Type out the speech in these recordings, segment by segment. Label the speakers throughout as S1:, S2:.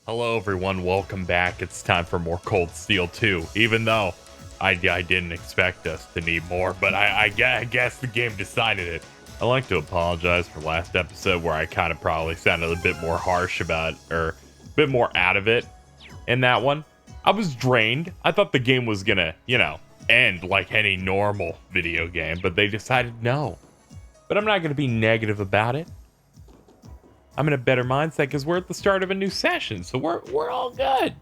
S1: Hello everyone, welcome back. It's time for more Cold Steel 2, even though I didn't expect us to need more, but I guess the game decided it. I'd like to apologize for last episode where I kind of probably sounded a bit more harsh about, or a bit more out of it in that one. I was drained. I thought the game was gonna, end like any normal video game, but they decided no. But I'm not gonna be negative about it. I'm in a better mindset because we're at the start of a new session, so we're all good.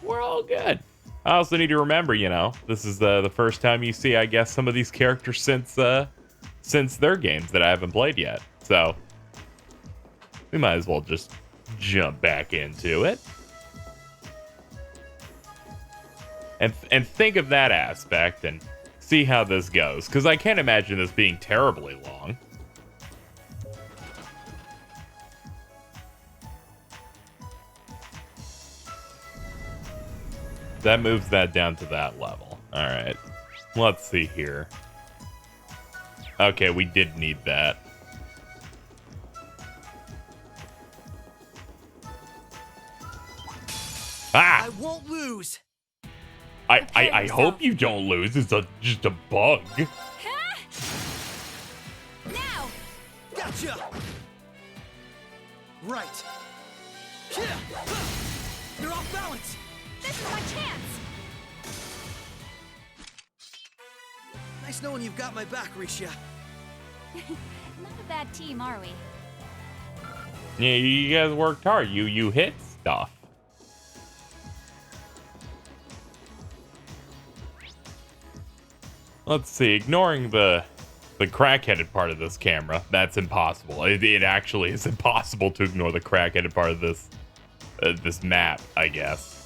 S1: We're all good. I also need to remember, this is the first time you see, I guess, some of these characters since their games that I haven't played yet. So we might as well just jump back into it and think of that aspect and see how this goes, because I can't imagine this being terribly long. That moves that down to that level. All right. Let's see here. Okay, we did need that. Ah!
S2: I won't lose.
S1: I hope you don't lose. It's just a bug.
S2: Now. Gotcha. Right. You're off balance.
S3: This is my chance!
S2: Nice knowing you've got my back, Risha.
S3: Not a bad team, are we?
S1: Yeah, you guys worked hard. You hit stuff. Let's see. Ignoring the crack-headed part of this camera, that's impossible. It actually is impossible to ignore the crack-headed part of this this map, I guess.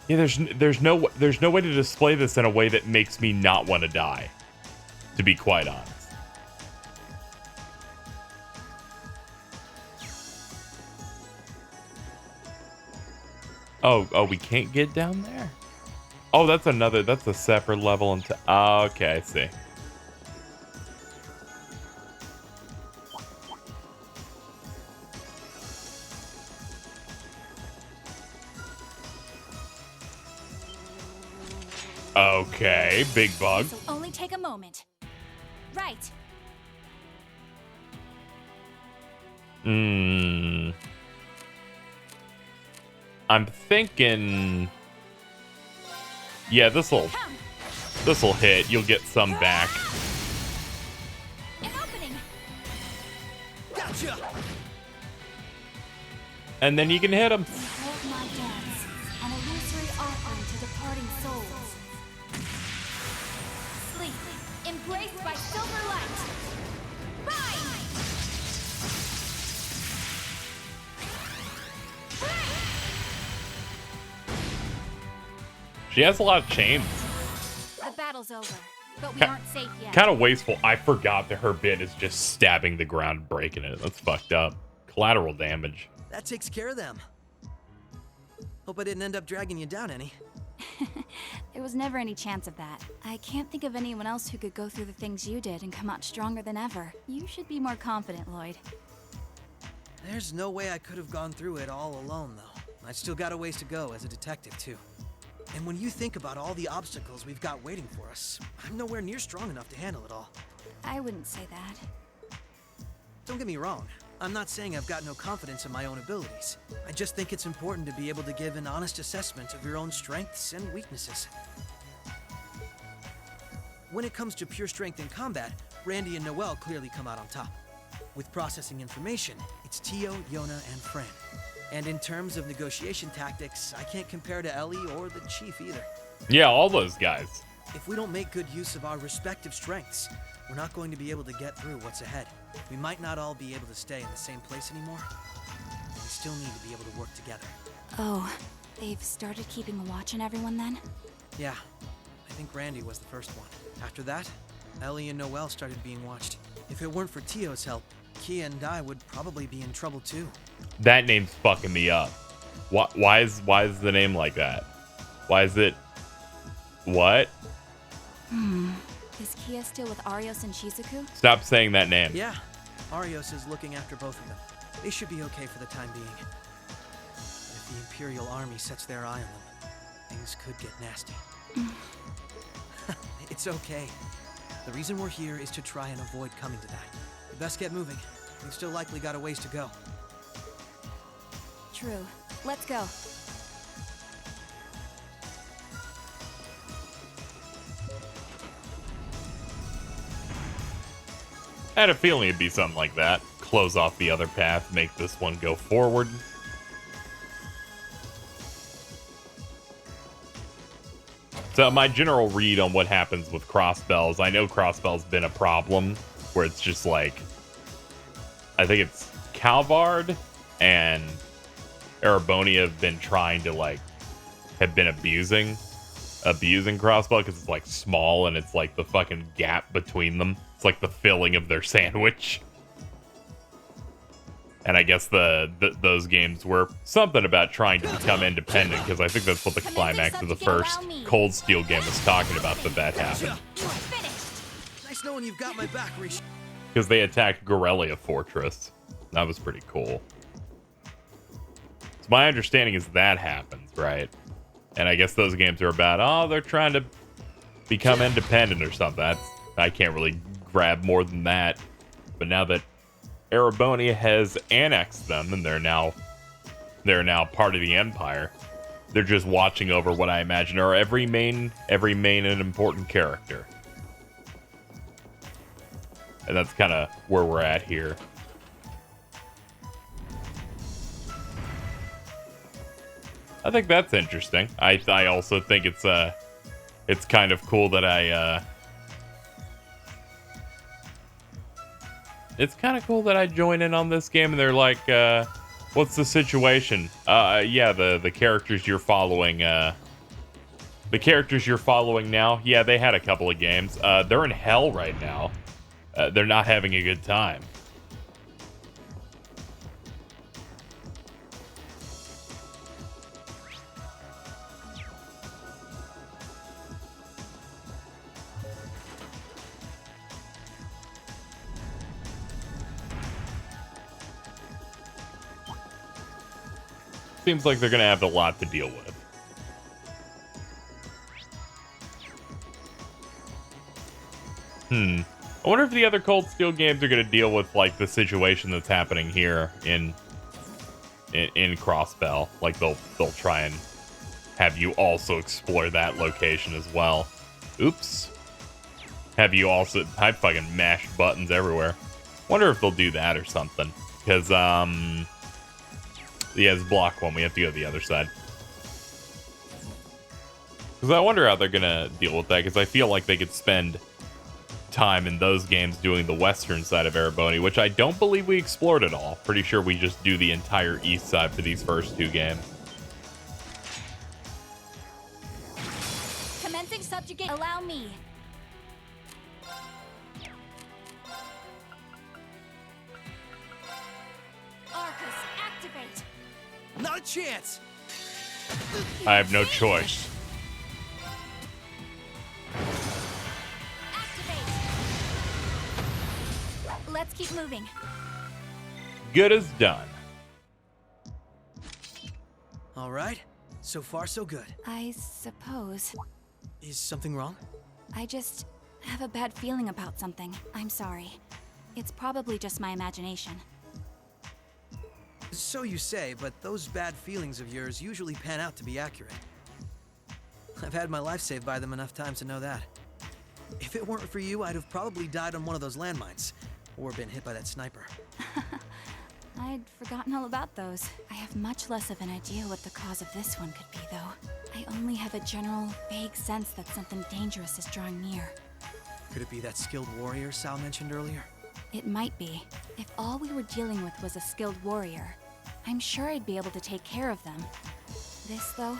S1: Yeah, there's no way to display this in a way that makes me not want to die, to be quite honest. Oh, we can't get down there? Oh, that's a separate level. Okay, I see. Okay, big bug.
S3: This'll only take a moment. Right.
S1: I'm thinking. Yeah, this'll hit. You'll get some back.
S3: An opening.
S2: Gotcha.
S1: And then you can hit him.
S3: Behold my dance, an illusory offering to departing souls. Sleep, embraced by silver light. Rise!
S1: She has a lot of chains.
S3: The battle's over, but we aren't safe yet.
S1: Kind of wasteful. I forgot that her bit is just stabbing the ground, breaking it. That's fucked up. Collateral damage.
S2: That takes care of them. Hope I didn't end up dragging you down any.
S3: There was never any chance of that. I can't think of anyone else who could go through the things you did and come out stronger than ever. You should be more confident, Lloyd.
S2: There's no way I could have gone through it all alone, though. I still got a ways to go as a detective, too. And when you think about all the obstacles we've got waiting for us, I'm nowhere near strong enough to handle it all.
S3: I wouldn't say that.
S2: Don't get me wrong. I'm not saying I've got no confidence in my own abilities. I just think it's important to be able to give an honest assessment of your own strengths and weaknesses. When it comes to pure strength in combat, Randy and Noelle clearly come out on top. With processing information, it's Tio, Yona, and Fran. And in terms of negotiation tactics, I can't compare to Ellie or the Chief either.
S1: Yeah, all those guys.
S2: If we don't make good use of our respective strengths, we're not going to be able to get through what's ahead. We might not all be able to stay in the same place anymore. We still need to be able to work together.
S3: Oh, they've started keeping a watch on everyone then?
S2: Yeah, I think Randy was the first one. After that, Ellie and Noelle started being watched. If it weren't for Tio's help, Kia and I would probably be in trouble too.
S1: That name's fucking me up. Why is the name like that? Why is it? What?
S3: Is Kia still with Arios and Shizuku?
S1: Stop saying that name.
S2: Yeah, Arios is looking after both of them. They should be okay for the time being. But if the Imperial Army sets their eye on them, things could get nasty. It's okay. The reason we're here is to try and avoid coming to that. We best get moving. We've still likely got a ways to go.
S3: True. Let's go.
S1: I had a feeling it'd be something like that. Close off the other path, make this one go forward. So my general read on what happens with crossbells, I know crossbell's been a problem, where it's just like, I think it's Calvard and Erebonia have been trying to like, have been abusing crossbell because it's like small and it's like the fucking gap between them. It's like the filling of their sandwich. And I guess those games were something about trying to become independent, because I think that's what the climax of the first Cold Steel game was talking about, that happened.
S2: Nice knowing you've got my back, Rishi.
S1: Because they attacked Gorelia Fortress. That was pretty cool. So my understanding is that happens, right? And I guess those games are about, oh, they're trying to become independent or something. I can't really grab more than that. But now that Erebonia has annexed them and they're now part of the Empire, they're just watching over what I imagine are every main and important character. And that's kind of where we're at here. I think that's interesting. I also think it's kind of cool that it's kind of cool that I join in on this game and they're like, what's the situation? Yeah, the characters you're following, now, yeah, they had a couple of games. They're in hell right now. They're not having a good time. Seems like they're gonna have a lot to deal with. I wonder if the other Cold Steel games are gonna deal with like the situation that's happening here in Crossbell. Like they'll try and have you also explore that location as well. Oops. Have you also... I fucking mashed buttons everywhere. Wonder if they'll do that or something. Because, yeah, it's block one. We have to go to the other side. Because I wonder how they're going to deal with that. Because I feel like they could spend time in those games doing the western side of Erebonia, which I don't believe we explored at all. Pretty sure we just do the entire east side for these first two games.
S3: Commencing subjugate. Allow me. Arcus, activate.
S2: Not a chance.
S1: I have no choice.
S3: Activate. Let's keep moving.
S1: Good as done.
S2: All right. So far, so good.
S3: I suppose.
S2: Is something wrong?
S3: I just have a bad feeling about something. I'm sorry. It's probably just my imagination.
S2: So you say, but those bad feelings of yours usually pan out to be accurate. I've had my life saved by them enough times to know that. If it weren't for you, I'd have probably died on one of those landmines, or been hit by that sniper.
S3: I'd forgotten all about those. I have much less of an idea what the cause of this one could be, though. I only have a general, vague sense that something dangerous is drawing near.
S2: Could it be that skilled warrior Sal mentioned earlier?
S3: It might be. If all we were dealing with was a skilled warrior, I'm sure I'd be able to take care of them. This, though,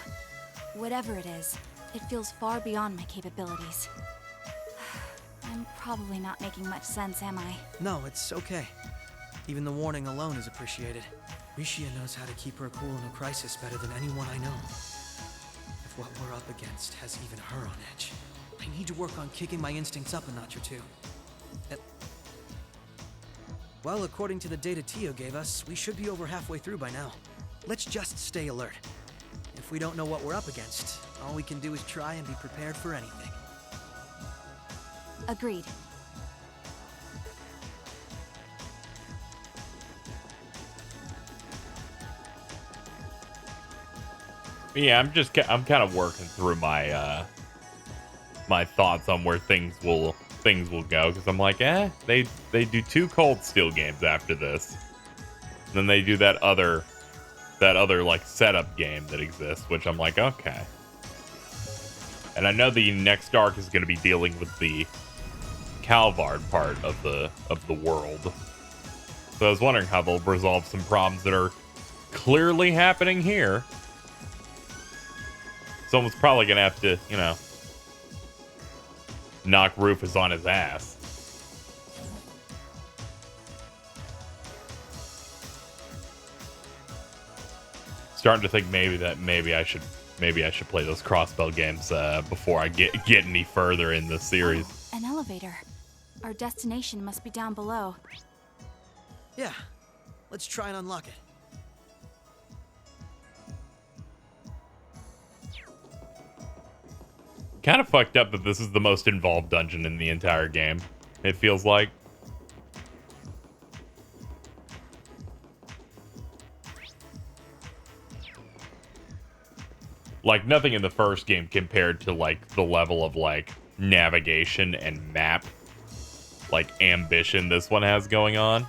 S3: whatever it is, it feels far beyond my capabilities. I'm probably not making much sense, am I?
S2: No, it's okay. Even the warning alone is appreciated. Rishia knows how to keep her cool in a crisis better than anyone I know. If what we're up against has even her on edge, I need to work on kicking my instincts up a notch or two. Well, according to the data Tio gave us, we should be over halfway through by now. Let's just stay alert. If we don't know what we're up against, all we can do is try and be prepared for anything.
S3: Agreed.
S1: Yeah, I'm kind of working through my my thoughts on where things will go, because I'm like, they do 2 Cold Steel games after this. And then they do that other like setup game that exists, which I'm like, okay. And I know the next arc is going to be dealing with the Calvard part of the world. So I was wondering how they'll resolve some problems that are clearly happening here. Someone's probably going to have to, you know, knock Rufus on his ass. Starting to think maybe I should play those crossbow games before I get any further in the series.
S3: Oh, an elevator. Our destination must be down below.
S2: Yeah, let's try and unlock it.
S1: Kind of fucked up that this is the most involved dungeon in the entire game, it feels like. Like, nothing in the first game compared to, like, the level of, like, navigation and map, like, ambition this one has going on.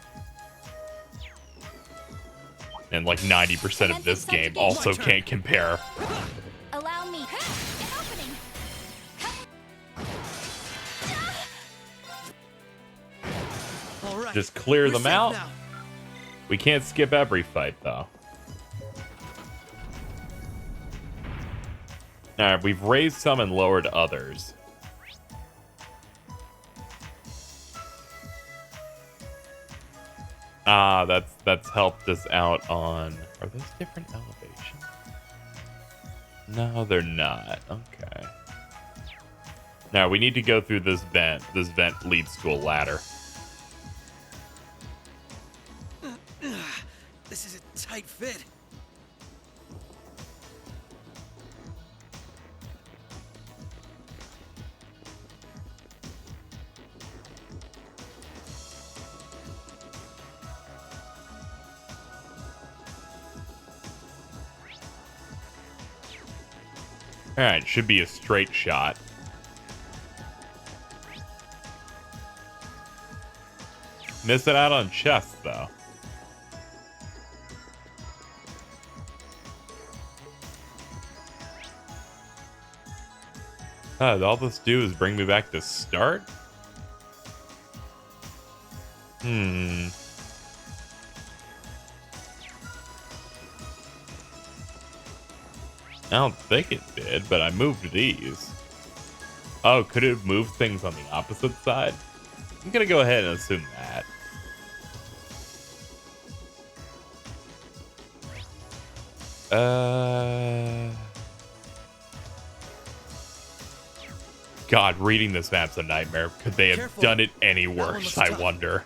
S1: And, like, 90% of this game also can't compare.
S3: Allow me. An opening.
S2: All right.
S1: Just clear
S2: We're
S1: them
S2: safe
S1: out.
S2: now.
S1: We can't skip every fight, though. Alright, we've raised some and lowered others. Ah, that's helped us out on... Are those different elevations? No, they're not. Okay. Now, we need to go through this vent. This vent leads to a ladder.
S2: This is a tight fit.
S1: Alright, should be a straight shot. Missing out on chests, though. All this do is bring me back to start? I don't think it did, but I moved these. Oh, could it have moved things on the opposite side? I'm gonna go ahead and assume that. God, reading this map's a nightmare. Could they have
S2: Careful.
S1: done it any
S2: That one
S1: worse,
S2: looks
S1: I
S2: tough.
S1: wonder.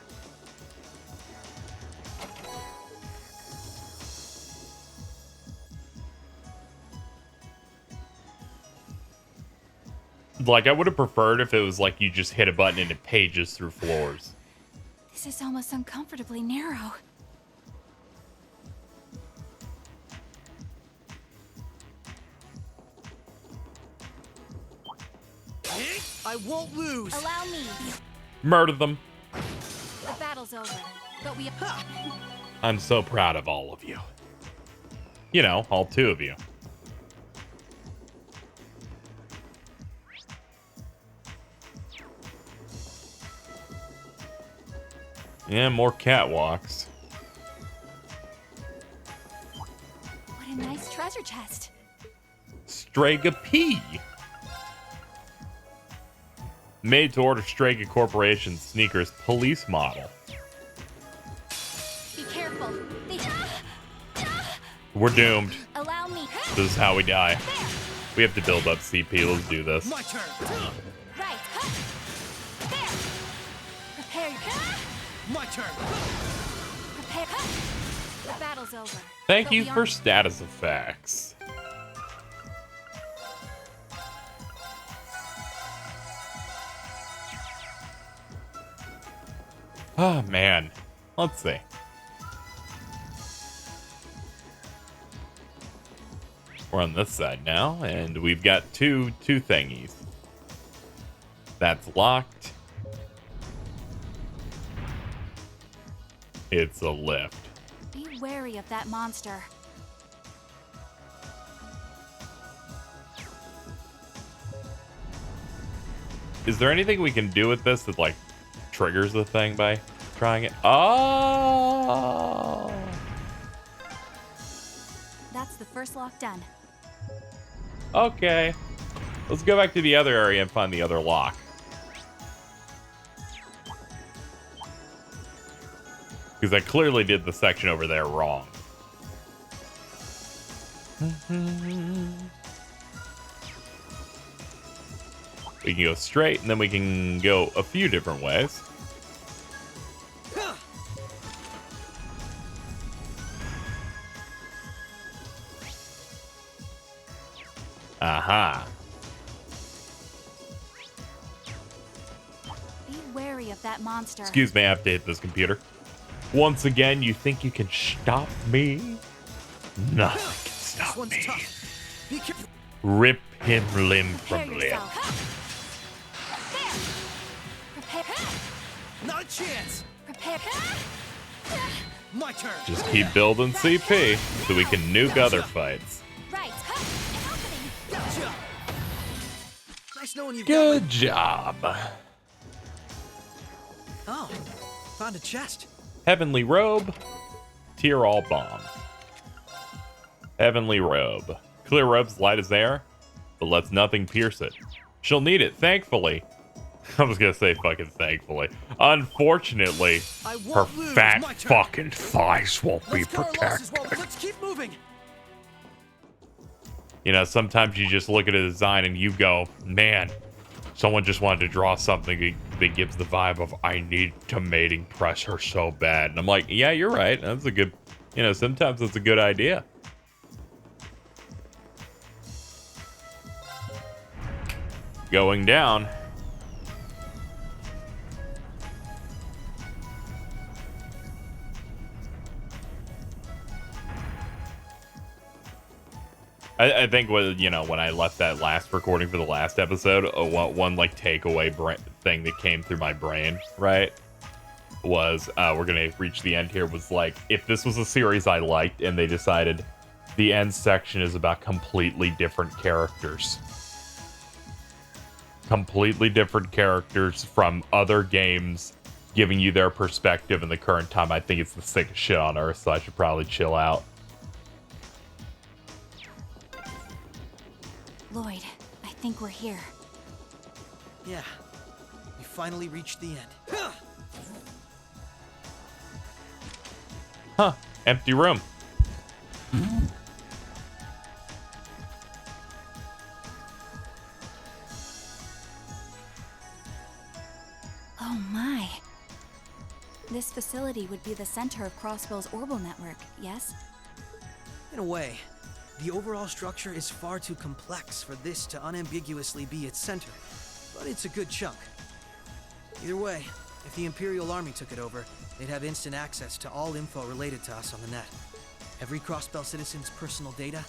S1: Like, I would have preferred if it was like you just hit a button and it pages through floors.
S3: This is almost uncomfortably narrow.
S2: I won't lose.
S3: Allow me.
S1: Murder them.
S3: The battle's over, but we...
S1: I'm so proud of all of you. You know, all 2 of you. Yeah, more catwalks.
S3: What a nice treasure chest.
S1: Strega P. Made to order Strega Corporation sneakers police model.
S3: Be careful.
S1: We're doomed.
S3: Allow me.
S1: This is how we die. We have to build up CP. Let's do this.
S2: My turn.
S3: Right. There. Prepare your...
S2: My turn.
S3: Prepare. The battle's over.
S1: Thank
S3: But
S1: you
S3: we
S1: for
S3: aren't-
S1: status effects. Oh man, let's see. We're on this side now, and we've got two thingies. That's locked. It's a lift.
S3: Be wary of that monster.
S1: Is there anything we can do with this that like triggers the thing by trying it? Oh.
S3: That's the first lock done.
S1: Okay. Let's go back to the other area and find the other lock. Because I clearly did the section over there wrong. We can go straight, and then we can go a few different ways. Aha.
S3: Be wary of that monster.
S1: Excuse me, I have to hit this computer. Once again, you think you can stop me? Nothing can
S2: This
S1: stop
S2: one's
S1: me.
S2: tough. Be careful.
S1: Rip him limb
S3: Prepare
S1: from limb.
S3: yourself. There. Prepare.
S2: Not a chance.
S3: Prepare.
S2: My turn.
S1: Just keep building CP so we can nuke other fights.
S3: Right. An opening.
S2: Gotcha. Nice knowing you've
S1: Good job.
S2: Oh, found a chest.
S1: Heavenly Robe. Tier all bomb. Heavenly Robe. Clear robe's light as air, but lets nothing pierce it. She'll need it, thankfully. I was gonna say fucking thankfully. Unfortunately,
S2: I
S1: her
S2: won't lose.
S1: fat
S2: My turn.
S1: fucking thighs won't be
S2: Let's cut our losses
S1: protected.
S2: while let's keep moving.
S1: You know, sometimes you just look at a design and you go, man, someone just wanted to draw something that gives the vibe of, I need to mating press her so bad. And I'm like, yeah, you're right. That's a good, you know, sometimes it's a good idea. Going down. I think you know, when I left that last recording for the last episode, one like takeaway thing that came through my brain, right, was we're gonna reach the end here. Was like, if this was a series I liked and they decided the end section is about completely different characters, from other games, giving you their perspective in the current time, I think it's the sickest shit on earth. So I should probably chill out.
S3: Lloyd, I think we're here.
S2: Yeah, we finally reached the end.
S1: Huh. Empty room.
S3: Oh my. This facility would be the center of Crossbell's orbital network, yes?
S2: In a way, the overall structure is far too complex for this to unambiguously be its center, but it's a good chunk. Either way, if the Imperial Army took it over, they'd have instant access to all info related to us on the net. Every Crossbell citizen's personal data,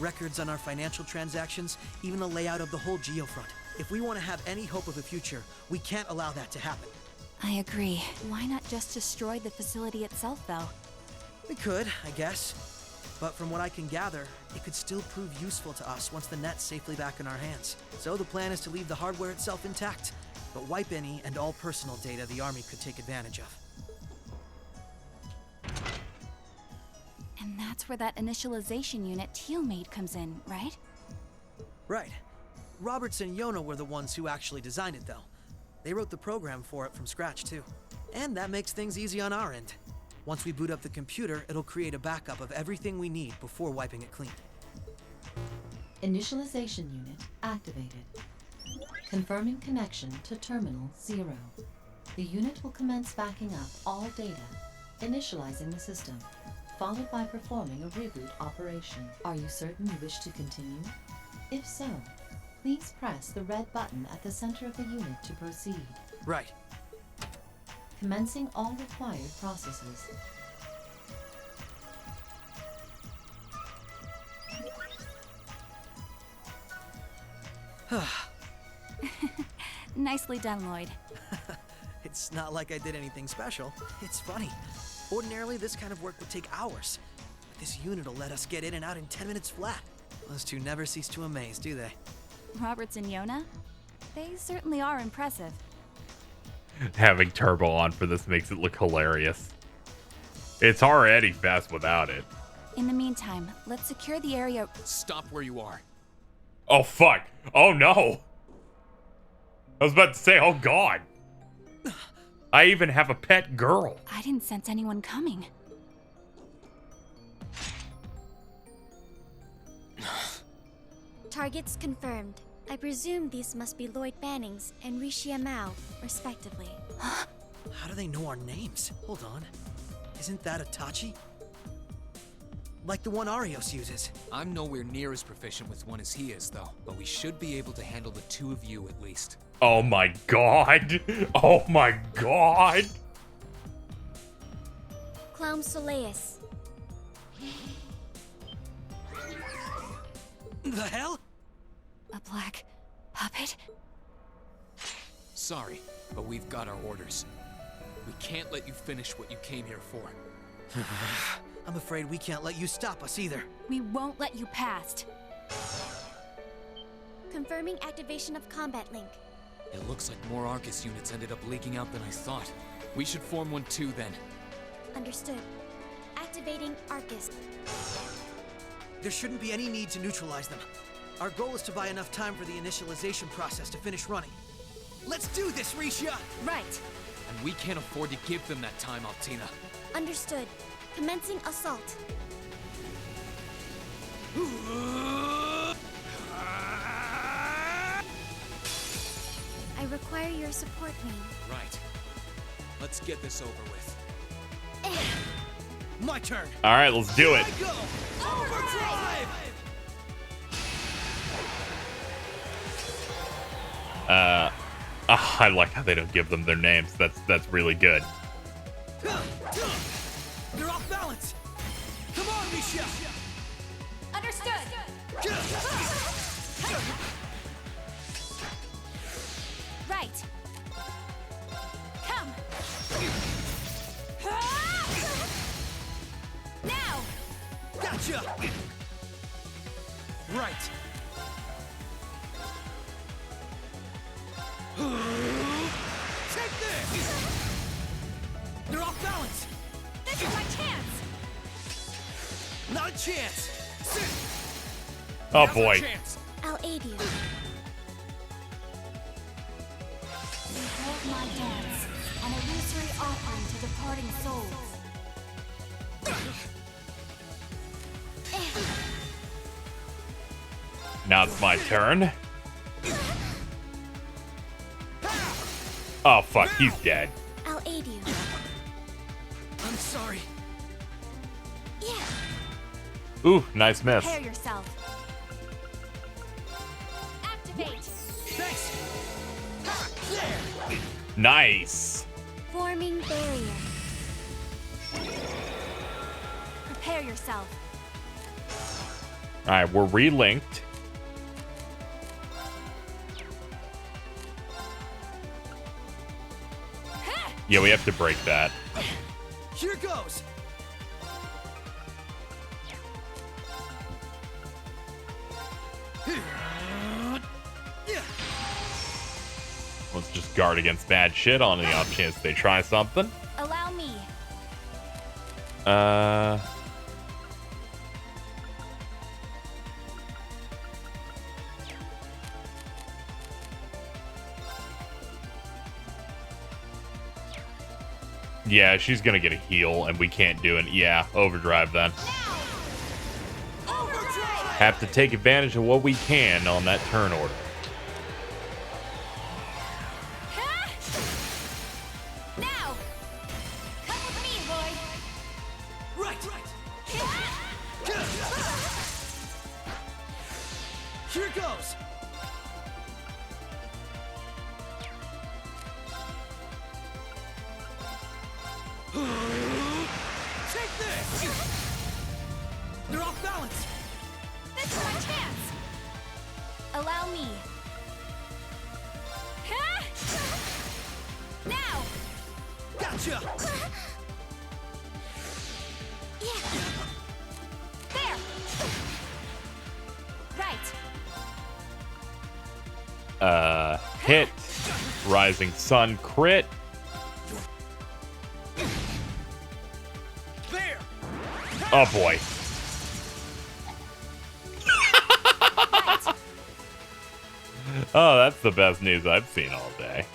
S2: records on our financial transactions, even the layout of the whole geofront. If we want to have any hope of a future, we can't allow that to happen.
S3: I agree. Why not just destroy the facility itself, though?
S2: We could, I guess. But from what I can gather, it could still prove useful to us once the net's safely back in our hands. So the plan is to leave the hardware itself intact, but wipe any and all personal data the Army could take advantage of.
S3: And that's where that initialization unit Teal made comes in, right?
S2: Right. Roberts and Yona were the ones who actually designed it, though. They wrote the program for it from scratch, too. And that makes things easy on our end. Once we boot up the computer, it'll create a backup of everything we need before wiping it clean.
S4: Initialization unit activated. Confirming connection to Terminal 0. The unit will commence backing up all data, initializing the system, followed by performing a reboot operation. Are you certain you wish to continue? If so, please press the red button at the center of the unit to proceed.
S2: Right.
S4: Commencing all required processes.
S3: Nicely done, Lloyd.
S2: It's not like I did anything special. It's funny. Ordinarily, this kind of work would take hours. But this unit will let us get in and out in 10 minutes flat. Those two never cease to amaze, do they?
S3: Roberts and Yona? They certainly are impressive.
S1: Having turbo on for this makes it look hilarious. It's already fast without it.
S3: In the meantime, let's secure the area.
S5: Stop where you are.
S1: Oh, fuck. Oh, no. I was about to say, oh, God. I even have a pet girl.
S3: I didn't sense anyone coming.
S6: Targets confirmed. I presume these must be Lloyd Bannings and Rishia Mao, respectively.
S2: How do they know our names? Hold on. Isn't that Itachi? Like the one Arios uses.
S5: I'm nowhere near as proficient with one as he is, though. But we should be able to handle the two of you at least.
S1: Oh, my God. Oh, my God.
S6: Clown Soleus.
S2: The hell?
S3: A black puppet?
S5: Sorry, but we've got our orders. We can't let you finish what you came here for.
S2: I'm afraid we can't let you stop us either.
S3: We won't let you past.
S6: Confirming activation of combat link.
S5: It looks like more Arcus units ended up leaking out than I thought. We should form one too, then.
S6: Understood. Activating Arcus.
S2: There shouldn't be any need to neutralize them. Our goal is to buy enough time for the initialization process to finish running. Let's do this, Rishia!
S3: Right.
S5: And we can't afford to give them that time, Altina.
S6: Understood. Commencing assault. I require your support, Wayne.
S5: Right. Let's get this over with.
S2: My turn!
S1: All right, let's do it.
S2: I go! Overdrive!
S1: I like how they don't give them their names. That's really good.
S2: You're off balance! Come on, Misha!
S3: Understood. Right. Come. Now.
S2: Gotcha! Right. Take this! You're off balance!
S3: This is my chance.
S2: Not a chance! Sit!
S1: Oh,
S2: Now's our
S1: boy.
S2: chance.
S6: I'll aid you.
S3: Behold my dance, an illusory offering to departing souls.
S1: Now it's my turn. Oh, fuck. He's dead.
S6: I'll aid you.
S2: I'm sorry.
S6: Yeah.
S1: Ooh, nice miss.
S3: Prepare yourself. Activate.
S2: Thanks! Ha! There!
S1: Nice.
S6: Forming barrier.
S3: Prepare yourself.
S1: All right, we're relinked. Yeah, we have to break that.
S2: Here goes!
S1: Let's just guard against bad shit on the off chance they try something.
S3: Allow me.
S1: Yeah, she's gonna get a heal, and we can't do it. Yeah, overdrive then.
S2: Overdrive!
S1: Have to take advantage of what we can on that turn order.
S2: Here goes! Take this! They're off balance!
S3: This is my chance! Allow me. Ha! Now!
S2: Gotcha!
S3: There! Right.
S1: Hit. Rising Sun crit.
S2: There!
S1: Oh boy.
S3: Right.
S1: Oh, that's the best news I've seen all day.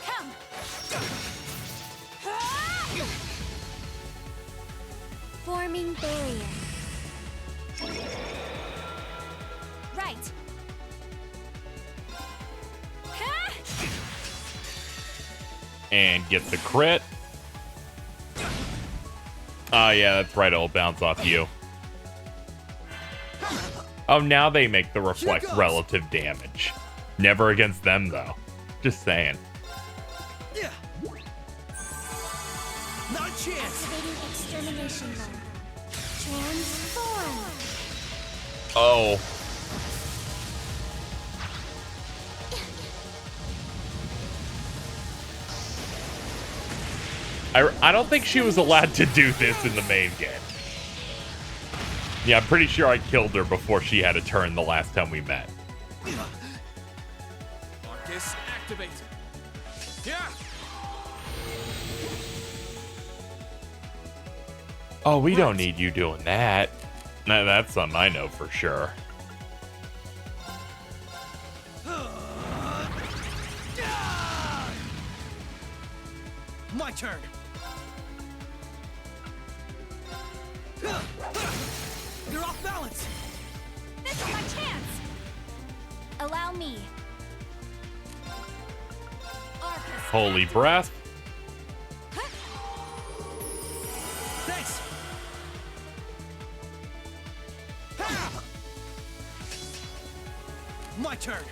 S3: Come.
S6: Forming barrier.
S3: Right.
S1: And get the crit. Oh yeah, that's right, it'll bounce off you. Oh, now they make the reflect relative damage. Never against them, though. Just saying.
S2: Yeah. Not a chance!
S6: Activating extermination mode. Transform.
S1: Oh. I don't think she was allowed to do this in the main game. Yeah, I'm pretty sure I killed her before she had a turn the last time we met.
S5: Marcus, activate. Yeah.
S1: Oh, we don't need you doing that. No, that's something I know for sure.
S2: My turn! You're off balance!
S3: This is my chance. Allow me. Arcus.
S1: Holy breath.
S2: Thanks! My turn!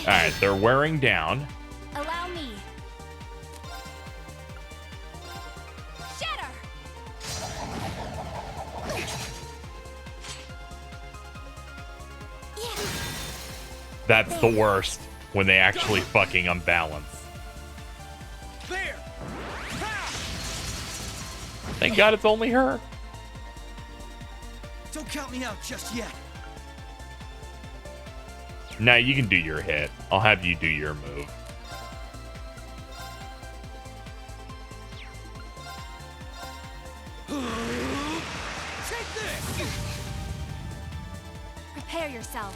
S1: Alright, they're wearing down.
S3: Allow me. Shatter.
S1: That's the worst. When they actually fucking unbalance.
S2: There!
S1: Thank God it's only her.
S2: Don't count me out just yet.
S1: Now you can do your hit. I'll have you do your move.
S2: Take this!
S3: Prepare yourself.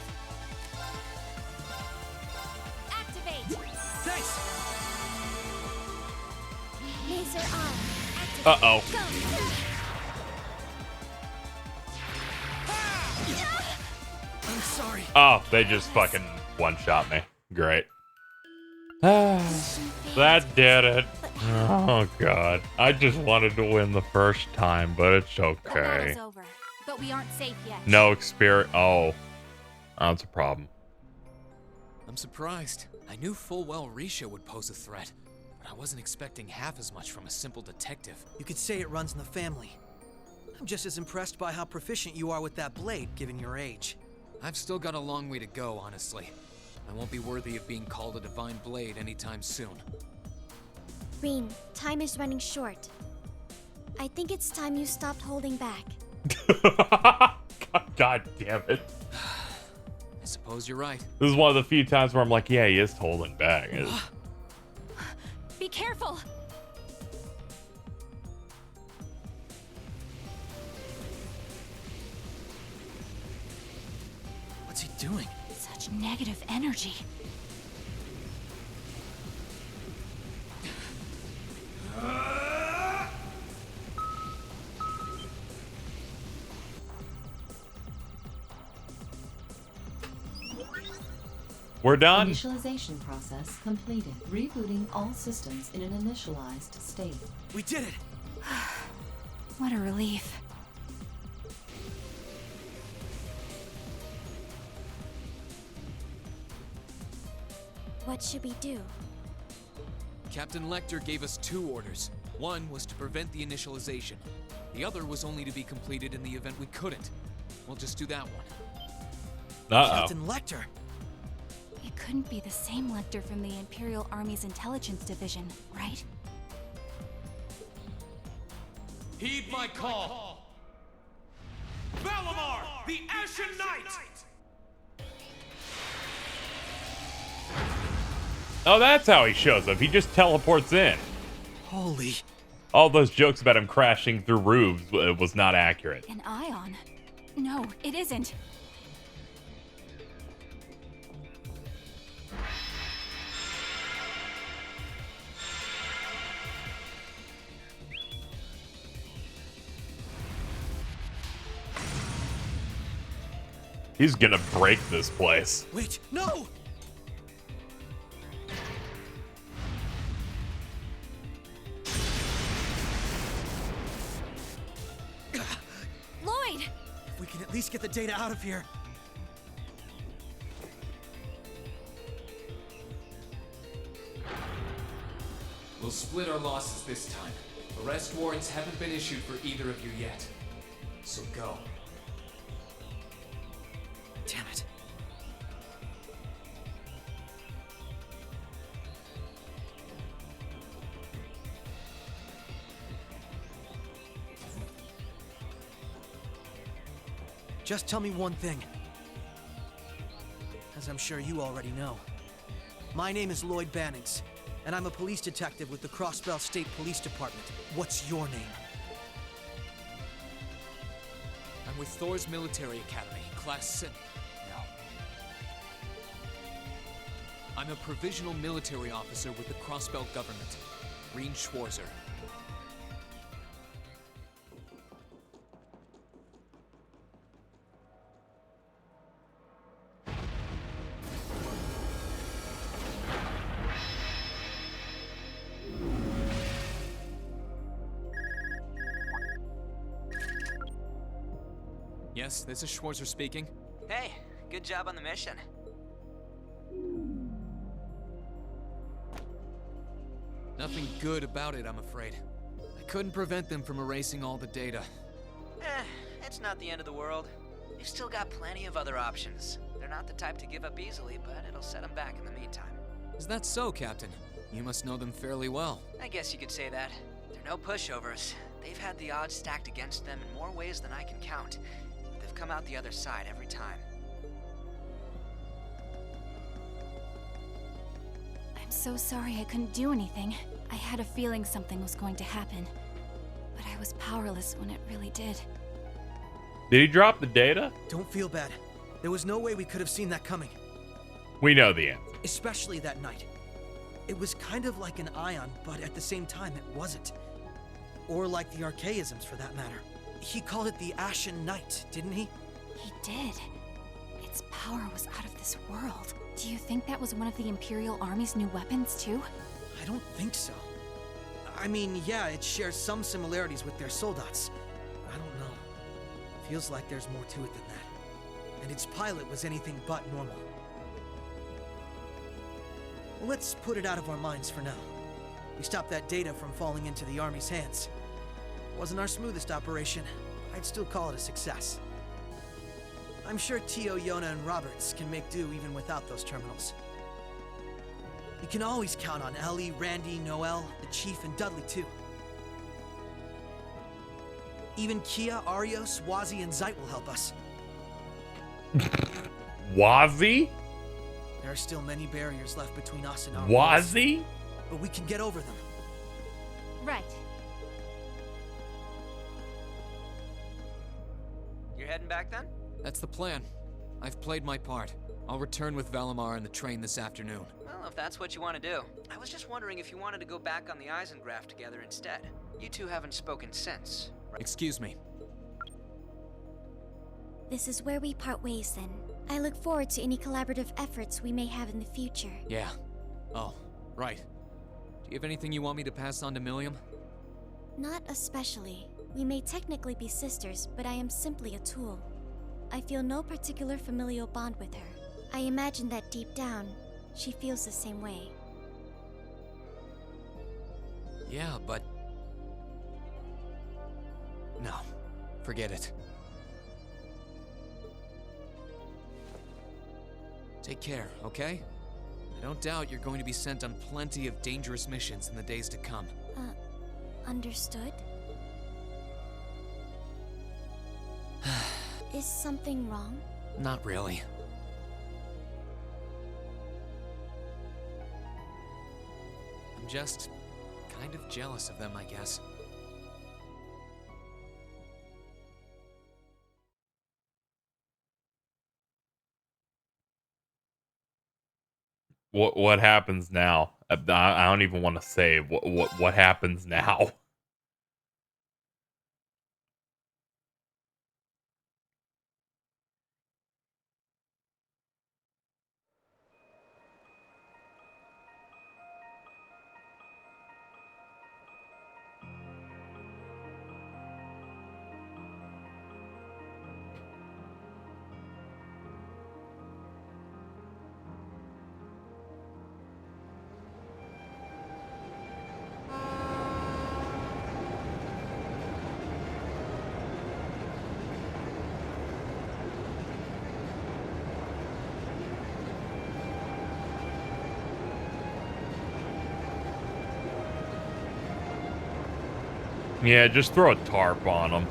S3: Activate.
S2: Thanks!
S6: Laser on. Activate.
S1: Uh-oh.
S2: I'm sorry.
S1: Oh, they just fucking one-shot me. Great. That did it. Oh, God. I just wanted to win the first time, but it's
S3: The
S1: okay.
S3: battle's over, but we aren't safe yet.
S1: No experience. Oh. That's a problem.
S5: I'm surprised. I knew full well Risha would pose a threat, but I wasn't expecting half as much from a simple detective.
S2: You could say it runs in the family. I'm just as impressed by how proficient you are with that blade, given your age.
S5: I've still got a long way to go, honestly. I won't be worthy of being called a divine blade anytime soon.
S6: Rin, time is running short. I think it's time you stopped holding back.
S1: God damn it.
S5: I suppose you're right.
S1: This is one of the few times where I'm like, yeah, he is holding back.
S3: Be careful.
S2: What's he doing?
S3: Such negative energy.
S1: We're done?
S4: Initialization process completed. Rebooting all systems in an initialized state.
S2: We did it!
S3: What a relief.
S6: What should we do?
S5: Captain Lecter gave us 2 orders. One was to prevent the initialization. The other was only to be completed in the event we couldn't. We'll just do that one.
S1: Uh-oh.
S2: Captain Lecter!
S3: It couldn't be the same Lecter from the Imperial Army's Intelligence Division, right?
S7: Heed my call! Valimar, the Ashen Knight!
S1: Oh, that's how he shows up. He just teleports in.
S2: Holy...
S1: All those jokes about him crashing through roofs was not accurate.
S3: An ion? No, it isn't.
S1: He's gonna break this place.
S2: Wait, no!
S3: Lloyd!
S2: If we can at least get the data out of here.
S5: We'll split our losses this time. Arrest warrants haven't been issued for either of you yet. So go.
S2: Damn it. Just tell me one thing. As I'm sure you already know. My name is Lloyd Bannings, and I'm a police detective with the Crossbell State Police Department. What's your name?
S5: I'm with Thor's Military Academy, Class 7. No. I'm a provisional military officer with the Crossbell government, Green Schwarzer. Yes, this is Schwarzer speaking.
S8: Hey, good job on the mission.
S5: Nothing good about it, I'm afraid. I couldn't prevent them from erasing all the data.
S8: It's not the end of the world. They've still got plenty of other options. They're not the type to give up easily, but it'll set them back in the meantime.
S5: Is that so, Captain? You must know them fairly well.
S8: I guess you could say that. They're no pushovers. They've had the odds stacked against them in more ways than I can count. They've come out the other side every time.
S3: I'm so sorry I couldn't do anything. I had a feeling something was going to happen. But I was powerless when it really did.
S1: Did he drop the data?
S2: Don't feel bad. There was no way we could have seen that coming.
S1: We know the answer.
S2: Especially that night. It was kind of like an ion, but at the same time it wasn't. Or like the archaisms, for that matter. He called it the Ashen Knight, didn't he?
S3: He did. Its power was out of this world. Do you think that was one of the Imperial Army's new weapons, too?
S2: I don't think so. I mean, yeah, it shares some similarities with their soldats. I don't know. Feels like there's more to it than that. And its pilot was anything but normal. Well, let's put it out of our minds for now. We stopped that data from falling into the Army's hands. Wasn't our smoothest operation, but I'd still call it a success. I'm sure Tio, Yona, and Roberts can make do even without those terminals. You can always count on Ellie, Randy, Noel, the Chief, and Dudley, too. Even Kia, Arios, Wazi, and Zeit will help us.
S1: Wazi?
S2: There are still many barriers left between us and our
S1: Wazi?
S2: worlds, but we can get over them.
S3: Right.
S8: You're heading back then?
S5: That's the plan. I've played my part. I'll return with Valimar and the train this afternoon.
S8: Well, if that's what you want to do. I was just wondering if you wanted to go back on the Eisengraph together instead. You two haven't spoken since, right?
S5: Excuse me.
S6: This is where we part ways then. I look forward to any collaborative efforts we may have in the future.
S5: Yeah. Oh, right. Do you have anything you want me to pass on to Milliam?
S6: Not especially. We may technically be sisters, but I am simply a tool. I feel no particular familial bond with her. I imagine that deep down, she feels the same way.
S5: Yeah, but... No. Forget it. Take care, okay? I don't doubt you're going to be sent on plenty of dangerous missions in the days to come.
S6: Understood? Is something wrong?
S5: Not really. I'm just kind of jealous of them, I guess.
S1: What happens now? I don't even want to say what happens now. Yeah, just throw a tarp on them.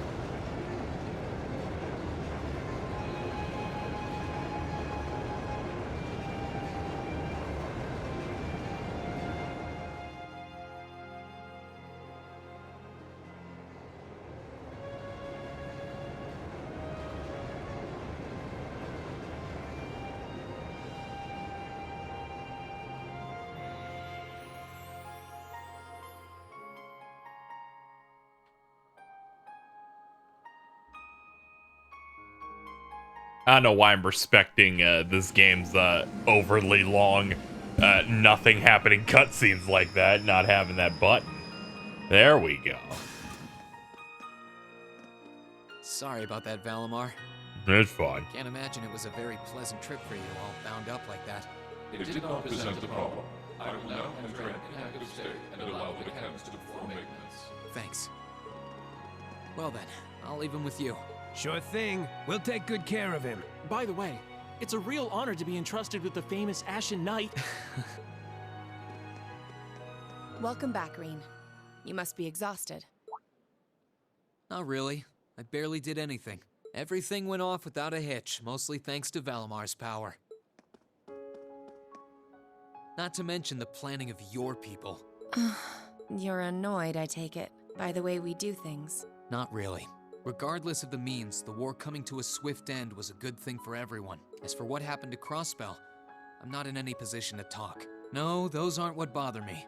S1: I don't know why I'm respecting this game's overly long, nothing happening cutscenes like that, not having that button. There we go.
S5: Sorry about that, Valimar.
S1: It's fine.
S5: Can't imagine it was a very pleasant trip for you, all bound up like that.
S9: It did not present a problem. I will now enter an inactive state and allow the mechanics to perform maintenance.
S5: Thanks. Well then, I'll leave him with you.
S7: Sure thing. We'll take good care of him.
S2: By the way, it's a real honor to be entrusted with the famous Ashen Knight.
S10: Welcome back, Rean. You must be exhausted.
S5: Not really. I barely did anything. Everything went off without a hitch, mostly thanks to Valimar's power. Not to mention the planning of your people.
S10: You're annoyed, I take it, by the way we do things.
S5: Not really. Regardless of the means, the war coming to a swift end was a good thing for everyone. As for what happened to Crossbell, I'm not in any position to talk. No, those aren't what bother me.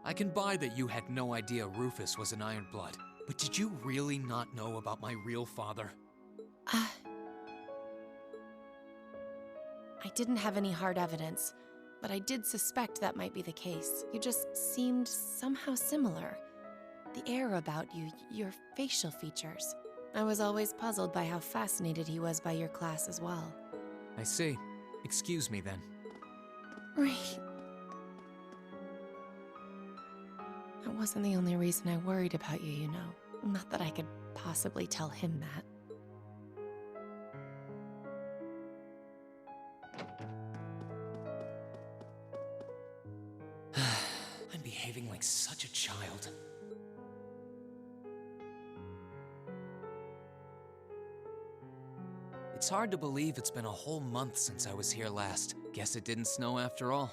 S5: I can buy that you had no idea Rufus was an Ironblood, but did you really not know about my real father?
S10: I didn't have any hard evidence, but I did suspect that might be the case. You just seemed somehow similar. The air about you, your facial features. I was always puzzled by how fascinated he was by your class as well.
S5: I see. Excuse me then.
S10: Right. That wasn't the only reason I worried about you, you know. Not that I could possibly tell him that.
S5: I'm behaving like such a child. It's hard to believe it's been a whole month since I was here last. Guess it didn't snow after all.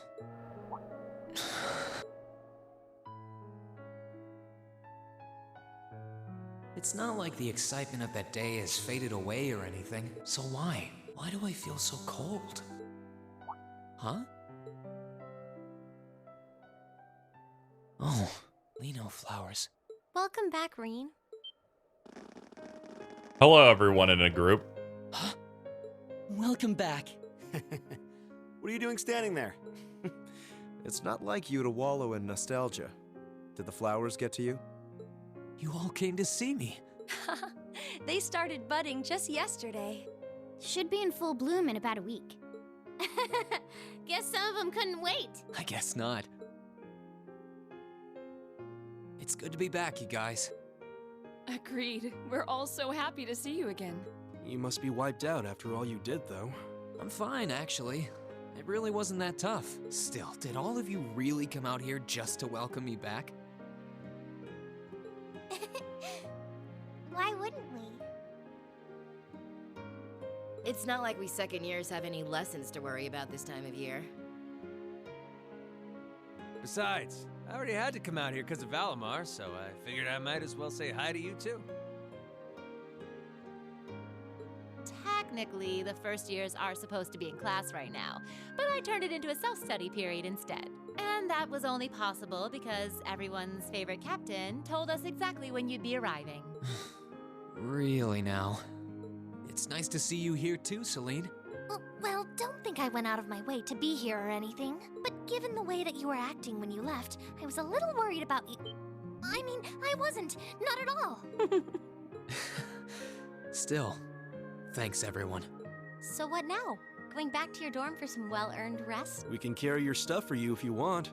S5: It's not like the excitement of that day has faded away or anything. So why? Why do I feel so cold? Huh? Oh, Lino flowers.
S6: Welcome back, Rean.
S1: Hello, everyone in a group.
S5: Huh?
S2: Welcome back.
S11: What are you doing standing there? It's not like you to wallow in nostalgia. Did the flowers get to you?
S2: You all came to see me.
S6: They started budding just yesterday. Should be in full bloom in about a week. Guess some of them couldn't wait.
S5: I guess not. It's good to be back, you guys.
S12: Agreed. We're all so happy to see you again.
S11: You must be wiped out after all you did, though.
S5: I'm fine, actually. It really wasn't that tough. Still, did all of you really come out here just to welcome me back?
S6: Why wouldn't we?
S13: It's not like we second years have any lessons to worry about this time of year.
S7: Besides, I already had to come out here because of Valimar, so I figured I might as well say hi to you too.
S14: Technically, the first years are supposed to be in class right now, but I turned it into a self-study period instead. And that was only possible because everyone's favorite captain told us exactly when you'd be arriving.
S5: Really now? It's nice to see you here too, Celine.
S6: Well, don't think I went out of my way to be here or anything. But given the way that you were acting when you left, I was a little worried about you. I mean, I wasn't. Not at all.
S5: Still, thanks everyone.
S6: So what now? Going back to your dorm for some well-earned rest?
S11: We can carry your stuff for you if you want.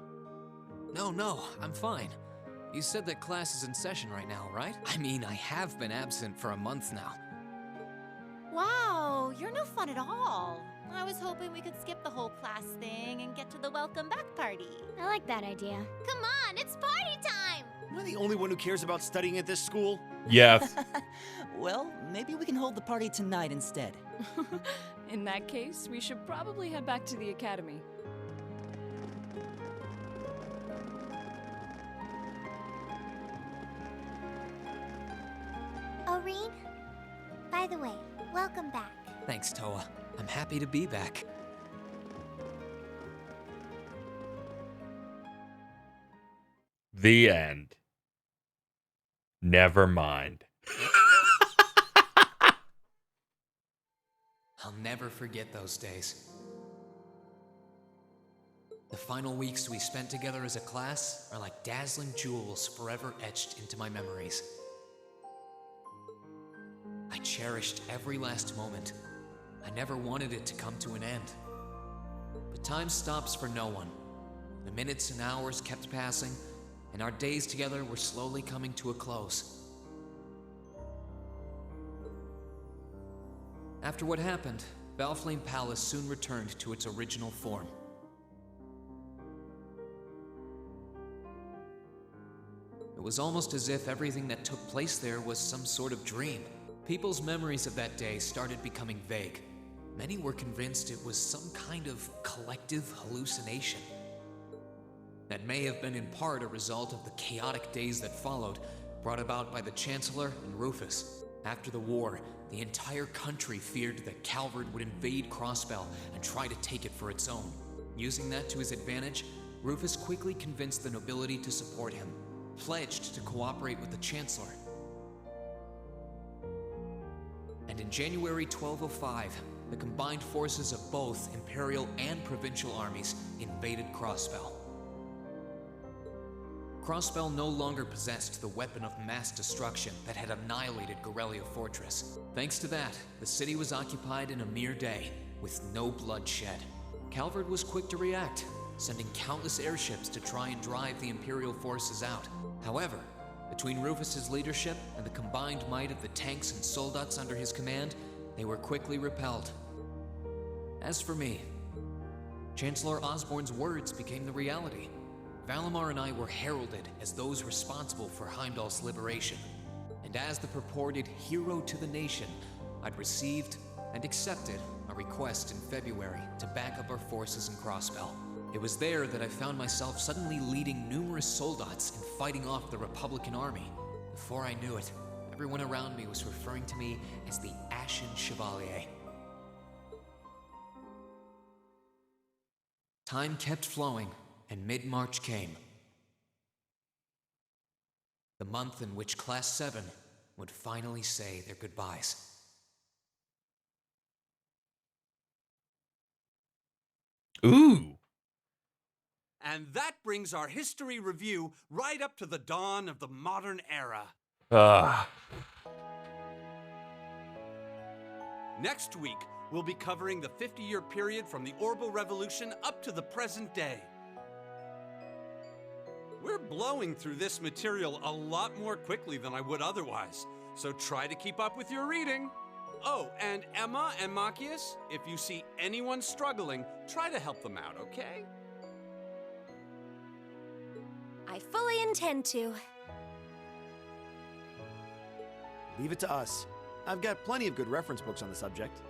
S5: No, I'm fine. You said that class is in session right now, right? I mean, I have been absent for a month now.
S14: Wow, you're no fun at all. I was hoping we could skip the whole class thing and get to the welcome back party.
S6: I like that idea. Come on, it's party time!
S11: Am I the only one who cares about studying at this school?
S1: Yes.
S2: Well, maybe we can hold the party tonight instead.
S12: In that case, we should probably head back to the academy.
S6: Aurene? By the way, welcome back.
S5: Thanks, Toa. I'm happy to be back.
S1: The end. Never mind.
S5: I'll never forget those days. The final weeks we spent together as a class are like dazzling jewels forever etched into my memories. I cherished every last moment. I never wanted it to come to an end. But time stops for no one. The minutes and hours kept passing, and our days together were slowly coming to a close. After what happened, Valflame Palace soon returned to its original form. It was almost as if everything that took place there was some sort of dream. People's memories of that day started becoming vague. Many were convinced it was some kind of collective hallucination. That may have been in part a result of the chaotic days that followed, brought about by the Chancellor and Rufus. After the war, the entire country feared that Calvard would invade Crossbell and try to take it for its own. Using that to his advantage, Rufus quickly convinced the nobility to support him, pledged to cooperate with the Chancellor. And in January 1205, the combined forces of both Imperial and Provincial armies invaded Crossbell. Crossbell no longer possessed the weapon of mass destruction that had annihilated Gorelia Fortress. Thanks to that, the city was occupied in a mere day, with no bloodshed. Calvard was quick to react, sending countless airships to try and drive the Imperial forces out. However, between Rufus's leadership and the combined might of the tanks and soldats under his command, they were quickly repelled. As for me, Chancellor Osborne's words became the reality. Valimar and I were heralded as those responsible for Heimdall's liberation. And as the purported hero to the nation, I'd received and accepted a request in February to back up our forces in Crossbell. It was there that I found myself suddenly leading numerous soldats and fighting off the Republican army. Before I knew it, everyone around me was referring to me as the Ashen Chevalier. Time kept flowing, and mid-March came. The month in which Class 7 would finally say their goodbyes.
S1: Ooh.
S15: And that brings our history review right up to the dawn of the modern era. Next week, we'll be covering the 50-year period from the Orbital Revolution up to the present day. We're blowing through this material a lot more quickly than I would otherwise, so try to keep up with your reading. Oh, and Emma and Machias, if you see anyone struggling, try to help them out, okay?
S16: I fully intend to.
S11: Leave it to us. I've got plenty of good reference books on the subject.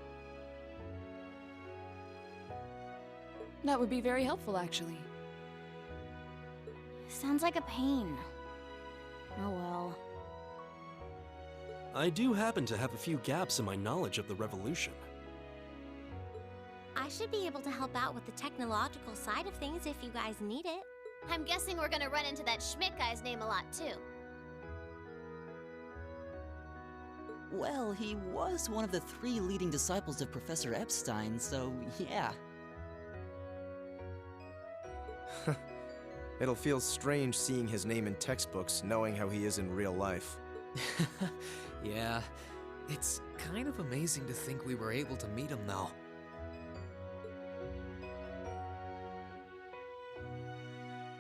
S12: That would be very helpful, actually.
S3: Sounds like a pain. Oh well.
S17: I do happen to have a few gaps in my knowledge of the Revolution.
S6: I should be able to help out with the technological side of things if you guys need it. I'm guessing we're gonna run into that Schmidt guy's name a lot too.
S18: Well, he was one of the 3 leading disciples of Professor Epstein, so yeah.
S11: It'll feel strange seeing his name in textbooks, knowing how he is in real life.
S5: Yeah, it's kind of amazing to think we were able to meet him, though.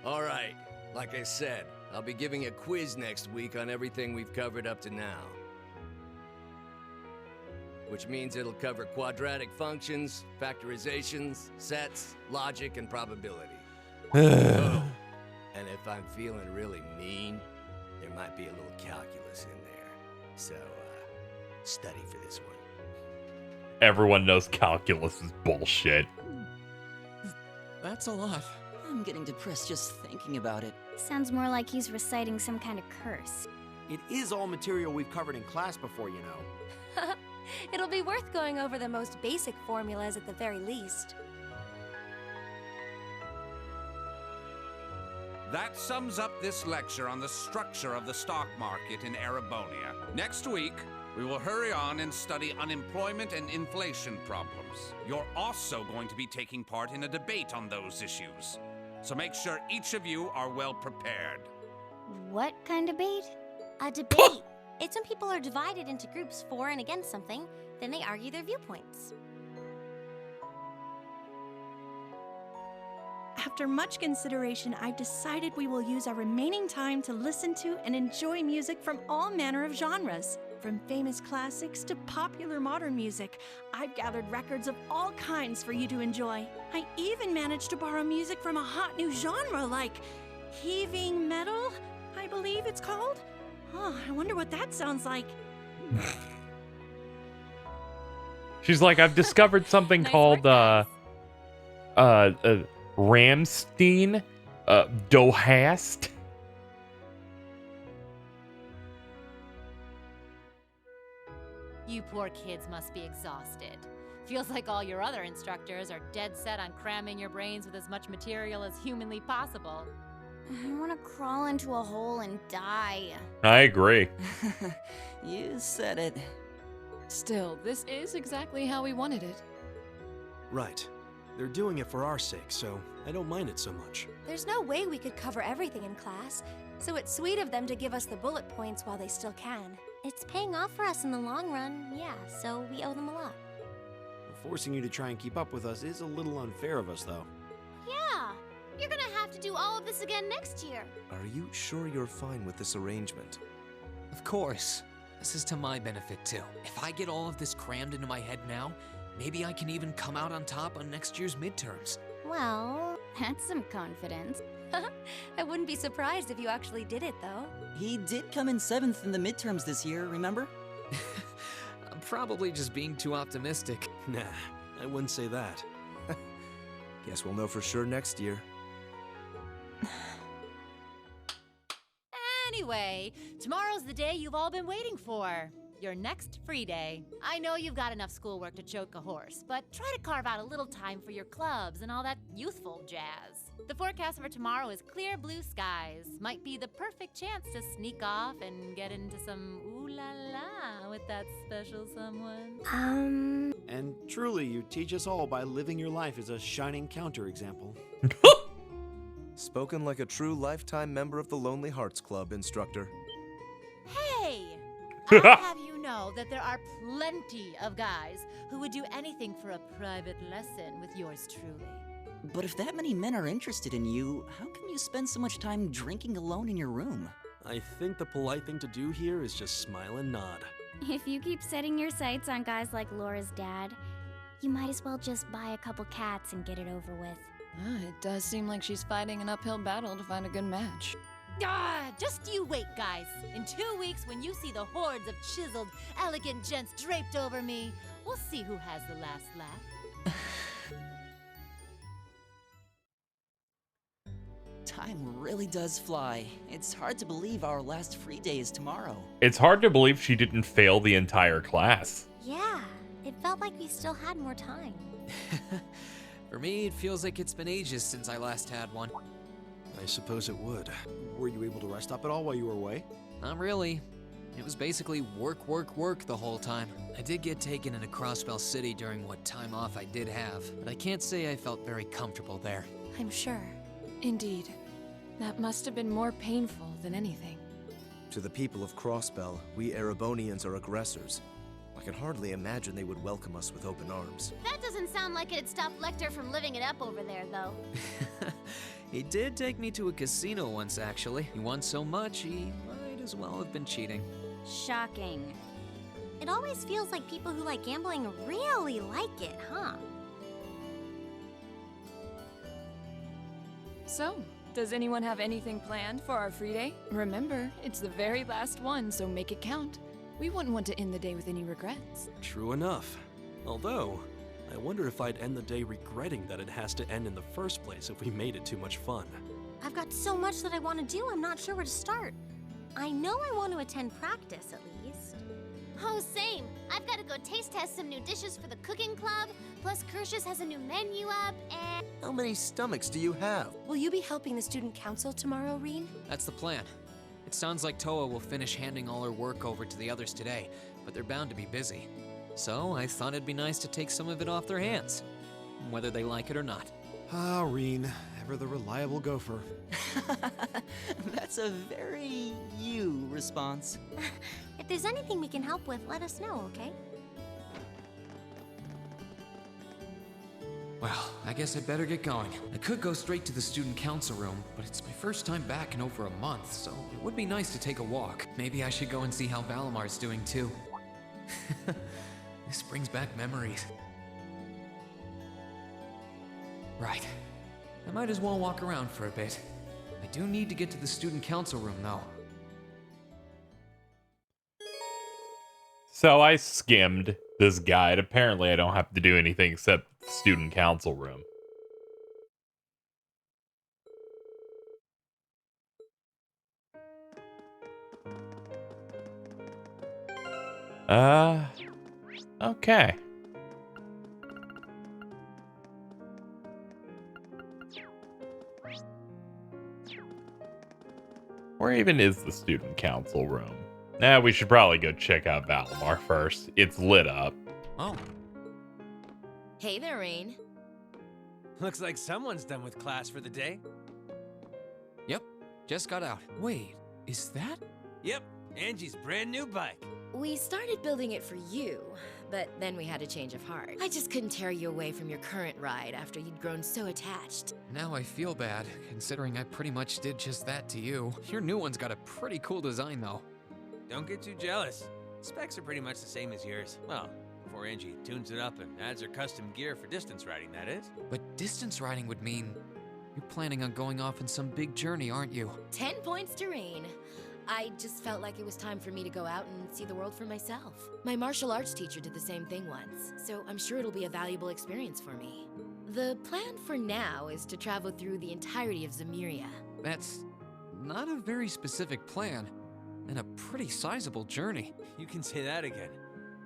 S19: All right, like I said, I'll be giving a quiz next week on everything we've covered up to now. Which means it'll cover quadratic functions, factorizations, sets, logic, and probability. Oh, and if I'm feeling really mean, there might be a little calculus in there. So, study for this one.
S1: Everyone knows calculus is bullshit.
S18: That's a lot. I'm getting depressed just thinking about it.
S3: Sounds more like he's reciting some kind of curse.
S11: It is all material we've covered in class before, you know.
S16: It'll be worth going over the most basic formulas at the very least.
S15: That sums up this lecture on the structure of the stock market in Erebonia. Next week, we will hurry on and study unemployment and inflation problems. You're also going to be taking part in a debate on those issues. So make sure each of you are well prepared.
S3: What kind of debate?
S6: A debate. It's when people are divided into groups for and against something, then they argue their viewpoints.
S20: After much consideration, I've decided we will use our remaining time to listen to and enjoy music from all manner of genres. From famous classics to popular modern music, I've gathered records of all kinds for you to enjoy. I even managed to borrow music from a hot new genre like heaving metal, I believe it's called. Oh, I wonder what that sounds like.
S1: She's like, I've discovered something called Ramstein Dohast.
S14: You poor kids must be exhausted. Feels like all your other instructors are dead set on cramming your brains with as much material as humanly possible.
S3: I want to crawl into a hole and die.
S1: I agree.
S18: You said it.
S12: Still, this is exactly how we wanted it.
S17: Right. They're doing it for our sake, so I don't mind it so much.
S16: There's no way we could cover everything in class, so it's sweet of them to give us the bullet points while they still can.
S6: It's paying off for us in the long run, yeah, so we owe them a lot.
S11: Forcing you to try and keep up with us is a little unfair of us, though.
S6: Yeah, you're gonna have to do all of this again next year.
S11: Are you sure you're fine with this arrangement?
S5: Of course. This is to my benefit, too. If I get all of this crammed into my head now, maybe I can even come out on top on next year's midterms.
S3: Well, that's some confidence.
S16: I wouldn't be surprised if you actually did it, though.
S18: He did come in 7th in the midterms this year, remember?
S5: I'm probably just being too optimistic.
S17: Nah, I wouldn't say that.
S11: Guess we'll know for sure next year.
S14: Anyway, tomorrow's the day you've all been waiting for. your next free day. I know you've got enough schoolwork to choke a horse, but try to carve out a little time for your clubs and all that youthful jazz. The forecast for tomorrow is clear blue skies. Might be the perfect chance to sneak off and get into some ooh la la with that special someone.
S17: And truly, you teach us all by living your life as a shining counterexample.
S11: Spoken like a true lifetime member of the Lonely Hearts Club, instructor.
S14: Hey! I'll have you know that there are plenty of guys who would do anything for a private lesson with yours truly.
S18: But if that many men are interested in you, how come you spend so much time drinking alone in your room?
S17: I think the polite thing to do here is just smile and nod.
S6: If you keep setting your sights on guys like Laura's dad, you might as well just buy a couple cats and get it over with.
S12: It does seem like she's fighting an uphill battle to find a good match.
S14: Just you wait, guys. In 2 weeks, when you see the hordes of chiseled, elegant gents draped over me, we'll see who has the last laugh.
S18: Time really does fly. It's hard to believe our last free day is tomorrow.
S1: It's hard to believe she didn't fail the entire class.
S6: Yeah, it felt like we still had more time.
S5: For me, it feels like it's been ages since I last had one.
S17: I suppose it would. Were you able to rest up at all while you were away?
S5: Not really. It was basically work, work, work the whole time. I did get taken into Crossbell City during what time off I did have, but I can't say I felt very comfortable there.
S12: I'm sure. Indeed. That must have been more painful than anything.
S11: To the people of Crossbell, we Erebonians are aggressors. I can hardly imagine they would welcome us with open arms.
S6: That doesn't sound like it'd stop Lecter from living it up over there, though.
S5: He did take me to a casino once, actually. He won so much, he might as well have been cheating.
S6: Shocking. It always feels like people who like gambling really like it, huh?
S12: So, does anyone have anything planned for our free day? Remember, it's the very last one, so make it count. We wouldn't want to end the day with any regrets.
S17: True enough. Although, I wonder if I'd end the day regretting that it has to end in the first place if we made it too much fun.
S6: I've got so much that I want to do, I'm not sure where to start. I know I want to attend practice, at least. Oh, same. I've got to go taste test some new dishes for the cooking club, plus Kershus has a new menu up, and...
S11: How many stomachs do you have?
S16: Will you be helping the student council tomorrow, Reen?
S5: That's the plan. It sounds like Toa will finish handing all her work over to the others today, but they're bound to be busy. So I thought it'd be nice to take some of it off their hands, whether they like it or not.
S17: Ah, Reen, ever the reliable gopher.
S18: That's a very you response.
S6: If there's anything we can help with, let us know, okay?
S5: Well, I guess I'd better get going. I could go straight to the student council room, but it's my first time back in over a month, so it would be nice to take a walk. Maybe I should go and see how Valamar's doing too. This brings back memories. Right. I might as well walk around for a bit. I do need to get to the student council room, though.
S1: So I skimmed this guide. Apparently I don't have to do anything except student council room. Okay. Where even is the student council room? Nah, we should probably go check out Valimar first. It's lit up.
S5: Oh.
S13: Hey there, Rain.
S7: Looks like someone's done with class for the day.
S5: Yep, just got out. Wait, is that?
S7: Yep, Angie's brand new bike.
S13: We started building it for you, but then we had a change of heart. I just couldn't tear you away from your current ride after you'd grown so attached.
S5: Now I feel bad, considering I pretty much did just that to you. Your new one's got a pretty cool design, though.
S7: Don't get too jealous. Specs are pretty much the same as yours. Well, before Angie tunes it up and adds her custom gear for distance riding, that is.
S5: But distance riding would mean you're planning on going off on some big journey, aren't you?
S13: 10 points to Rain. I just felt like it was time for me to go out and see the world for myself. My martial arts teacher did the same thing once, so I'm sure it'll be a valuable experience for me. The plan for now is to travel through the entirety of Zemuria.
S5: That's not a very specific plan. And a pretty sizable journey.
S7: You can say that again.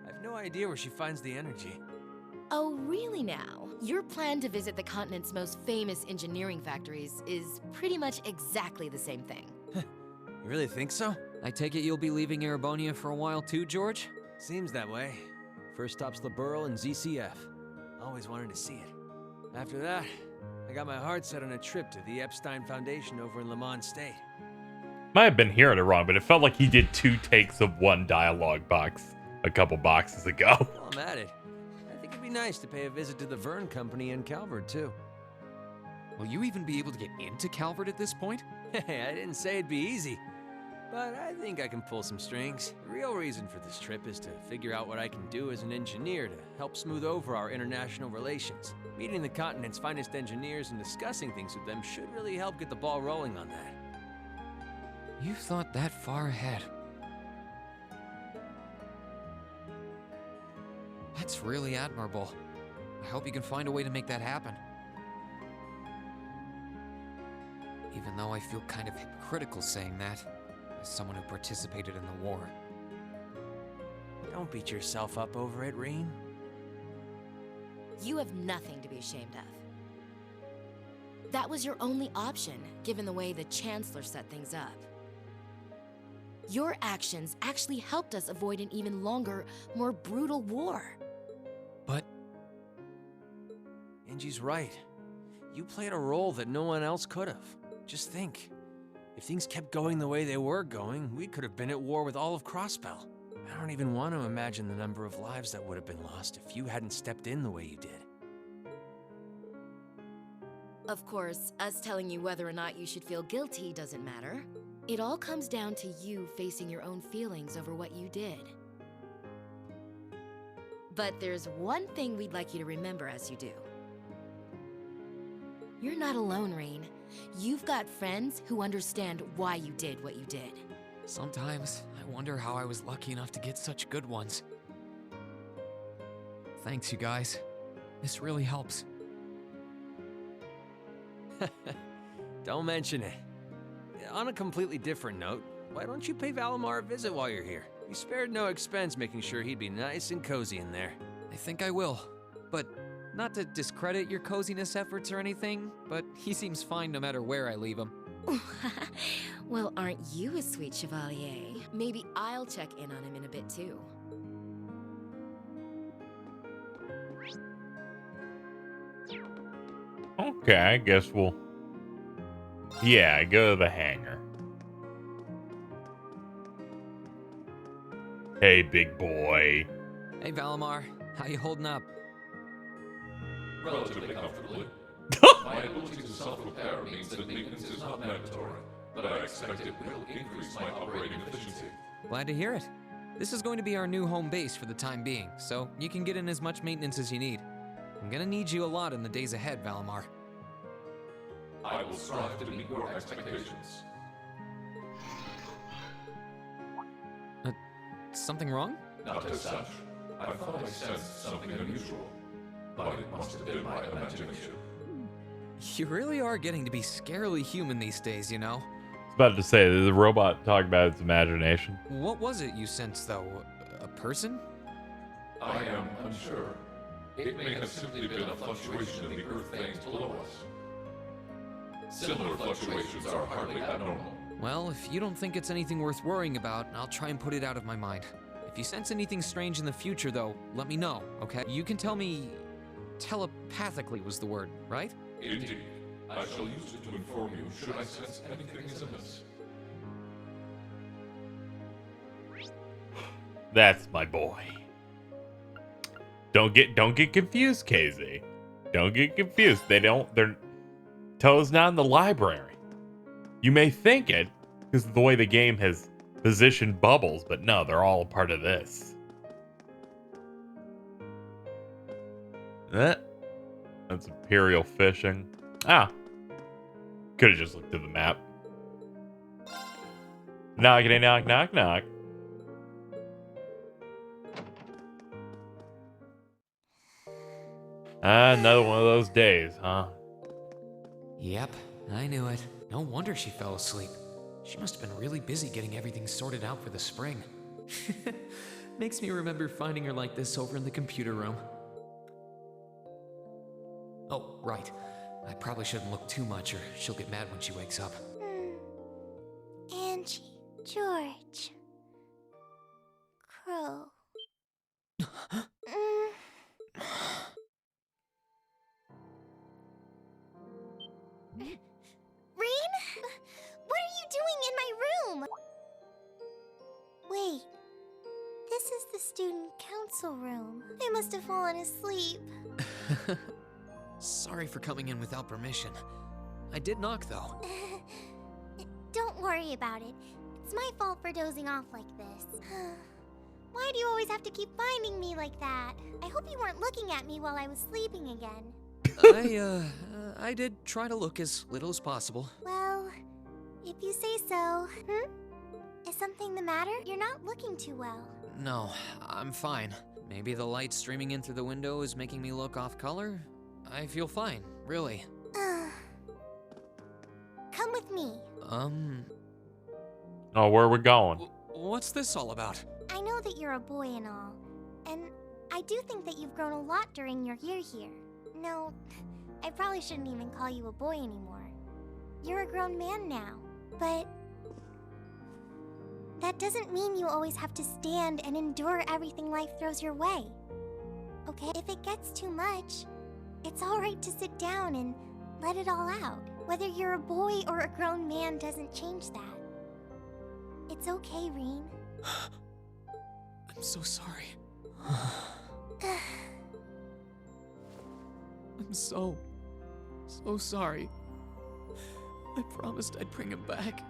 S7: I have no idea where she finds the energy.
S13: Oh, really now? Your plan to visit the continent's most famous engineering factories is pretty much exactly the same thing.
S7: You really think so?
S5: I take it you'll be leaving Erebonia for a while too, George?
S7: Seems that way. First stop's the Burl and ZCF. Always wanted to see it. After that, I got my heart set on a trip to the Epstein Foundation over in Le Mans State.
S1: Might have been hearing it wrong, but it felt like he did 2 takes of one dialogue box a couple boxes ago.
S7: While I'm at it, I think it'd be nice to pay a visit to the Verne Company in Calvert, too.
S5: Will you even be able to get into Calvert at this point?
S7: Hey, I didn't say it'd be easy. But I think I can pull some strings. The real reason for this trip is to figure out what I can do as an engineer to help smooth over our international relations. Meeting the continent's finest engineers and discussing things with them should really help get the ball rolling on that.
S5: You've thought that far ahead. That's really admirable. I hope you can find a way to make that happen. Even though I feel kind of hypocritical saying that, as someone who participated in the war.
S7: Don't beat yourself up over it, Reen.
S13: You have nothing to be ashamed of. That was your only option, given the way the Chancellor set things up. Your actions actually helped us avoid an even longer, more brutal war.
S5: But...
S7: Angie's right. You played a role that no one else could have. Just think. If things kept going the way they were going, we could have been at war with all of Crossbell. I don't even want to imagine the number of lives that would have been lost if you hadn't stepped in the way you did.
S13: Of course, us telling you whether or not you should feel guilty doesn't matter. It all comes down to you facing your own feelings over what you did. But there's one thing we'd like you to remember as you do. You're not alone, Rain. You've got friends who understand why you did what you did.
S5: Sometimes I wonder how I was lucky enough to get such good ones. Thanks, you guys. This really helps.
S7: Don't mention it. On a completely different note, why don't you pay Valimar a visit while you're here? You spared no expense making sure he'd be nice and cozy in there.
S5: I think I will. But not to discredit your coziness efforts or anything, but he seems fine no matter where I leave him.
S13: Well, aren't you a sweet chevalier? Maybe I'll check in on him in a bit too.
S1: Okay, I guess we'll... Yeah, go to the hangar. Hey, big boy.
S5: Hey, Valimar. How you holding up?
S9: Relatively comfortably. My ability to self-repair means that maintenance is not mandatory, but I expect it will increase my operating efficiency.
S5: Glad to hear it. This is going to be our new home base for the time being, so you can get in as much maintenance as you need. I'm gonna need you a lot in the days ahead, Valimar.
S9: I will strive to meet your expectations.
S5: Something wrong?
S9: Not as such. I thought I sensed something unusual, but it must have been my imagination.
S5: You really are getting to be scarily human these days, you know?
S1: I was about to say, did the robot talk about its imagination?
S5: What was it you sensed, though? A person?
S9: I am unsure. It may have simply been a fluctuation in the earth veins below us. Similar fluctuations are hardly abnormal.
S5: Well, if you don't think it's anything worth worrying about, I'll try and put it out of my mind. If you sense anything strange in the future, though, let me know, okay? You can tell me... telepathically was the word, right?
S9: Indeed. I shall use it to inform you should I sense anything is amiss.
S1: That's my boy. Don't get confused, KZ. Don't get confused. Their Toe's not in the library. You may think it, because of the way the game has positioned bubbles, but no, they're all a part of this. That's Imperial fishing. Could have just looked at the map. Knockity knock knock knock. Another one of those days, huh?
S5: Yep, I knew it. No wonder she fell asleep. She must have been really busy getting everything sorted out for the spring. Makes me remember finding her like this over in the computer room. Oh, right. I probably shouldn't look too much or she'll get mad when she wakes up.
S6: Angie, George, Crow. Rain? What are you doing in my room? Wait, this is the student council room. I must have fallen asleep.
S5: Sorry for coming in without permission. I did knock, though.
S6: Don't worry about it. It's my fault for dozing off like this. Why do you always have to keep finding me like that? I hope you weren't looking at me while I was sleeping again.
S5: I did try to look as little as possible.
S6: Well, if you say so. Is something the matter? You're not looking too well.
S5: No, I'm fine. Maybe the light streaming in through the window is making me look off color? I feel fine, really.
S6: Come with me.
S1: Oh, where are we going?
S5: What's this all about?
S6: I know that you're a boy and all, and I do think that you've grown a lot during your year here. No, I probably shouldn't even call you a boy anymore. You're a grown man now, but that doesn't mean you always have to stand and endure everything life throws your way. Okay, if it gets too much, it's alright to sit down and let it all out. Whether you're a boy or a grown man doesn't change that. It's okay, Rean.
S5: I'm so sorry. I'm so sorry. I promised I'd bring him back.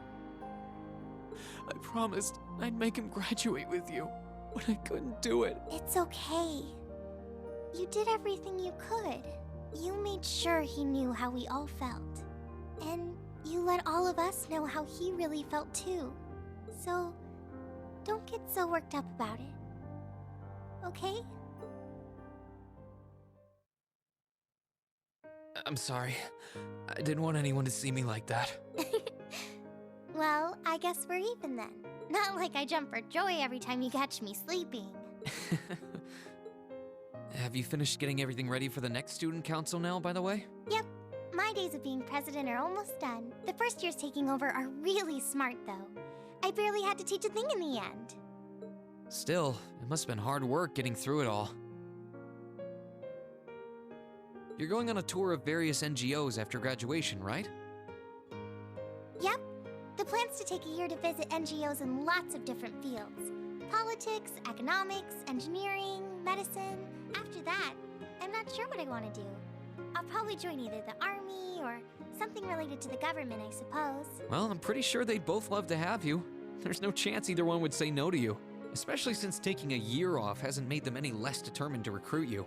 S5: I promised I'd make him graduate with you, but I couldn't do it.
S6: It's okay. You did everything you could. You made sure he knew how we all felt. And you let all of us know how he really felt too. So, don't get so worked up about it. Okay?
S5: I'm sorry. I didn't want anyone to see me like that.
S6: Well, I guess we're even then. Not like I jump for joy every time you catch me sleeping.
S5: Have you finished getting everything ready for the next student council now, by the way?
S6: Yep. My days of being president are almost done. The first years taking over are really smart, though. I barely had to teach a thing in the end.
S5: Still, it must have been hard work getting through it all. You're going on a tour of various NGOs after graduation, right?
S6: Yep. The plan's to take a year to visit NGOs in lots of different fields. Politics, economics, engineering, medicine. After that, I'm not sure what I want to do. I'll probably join either the army or something related to the government, I suppose.
S5: Well, I'm pretty sure they'd both love to have you. There's no chance either one would say no to you. Especially since taking a year off hasn't made them any less determined to recruit you.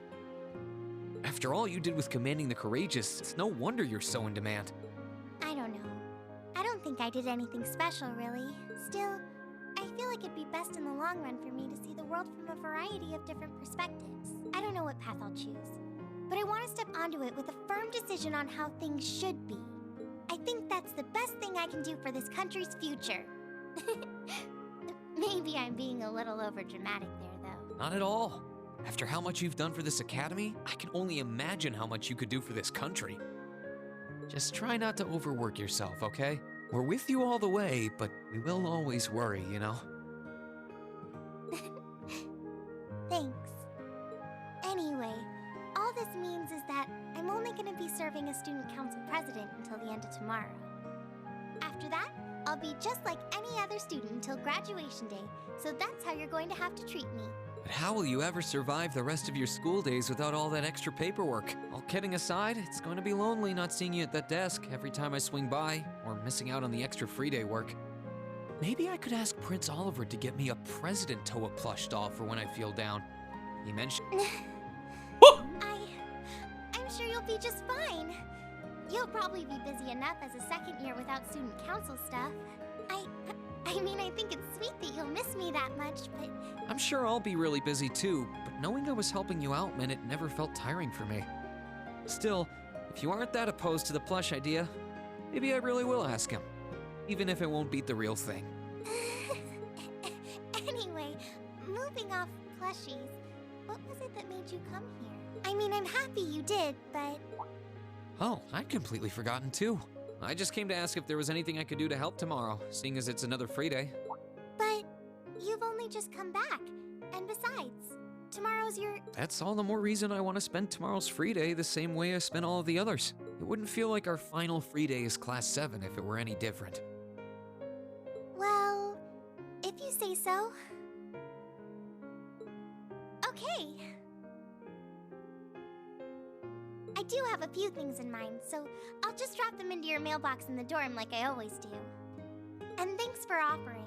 S5: After all you did with commanding the courageous, it's no wonder you're so in demand.
S6: I don't know. I don't think I did anything special, really. Still, I feel like it'd be best in the long run for me to see the world from a variety of different perspectives. I don't know what path I'll choose, but I want to step onto it with a firm decision on how things should be. I think that's the best thing I can do for this country's future. Maybe I'm being a little overdramatic there, though.
S5: Not at all. After how much you've done for this academy, I can only imagine how much you could do for this country. Just try not to overwork yourself, okay? We're with you all the way, but we will always worry, you know?
S6: Thanks. Anyway, all this means is that I'm only going to be serving as student council president until the end of tomorrow. After that, I'll be just like any other student until graduation day, so that's how you're going to have to treat me.
S5: But how will you ever survive the rest of your school days without all that extra paperwork? All kidding aside, it's going to be lonely not seeing you at that desk every time I swing by, or missing out on the extra free day work. Maybe I could ask Prince Oliver to get me a President TLoH plush doll for when I feel down. He mentioned...
S6: I'm sure you'll be just fine. You'll probably be busy enough as a second year without student council stuff. I mean, I think it's sweet that you'll miss me that much, but...
S5: I'm sure I'll be really busy too, but knowing I was helping you out meant it never felt tiring for me. Still, if you aren't that opposed to the plush idea, maybe I really will ask him. even if it won't beat the real thing.
S6: Anyway, moving off plushies, what was it that made you come here? I mean, I'm happy you did, but...
S5: Oh, I'd completely forgotten too. I just came to ask if there was anything I could do to help tomorrow, seeing as it's another free day.
S6: But you've only just come back. And besides, tomorrow's your...
S5: That's all the more reason I want to spend tomorrow's free day the same way I spent all of the others. It wouldn't feel like our final free day is Class 7 if it were any different.
S6: Well, if you say so. Okay. I do have a few things in mind, so I'll just drop them into your mailbox in the dorm like I always do. And thanks for offering.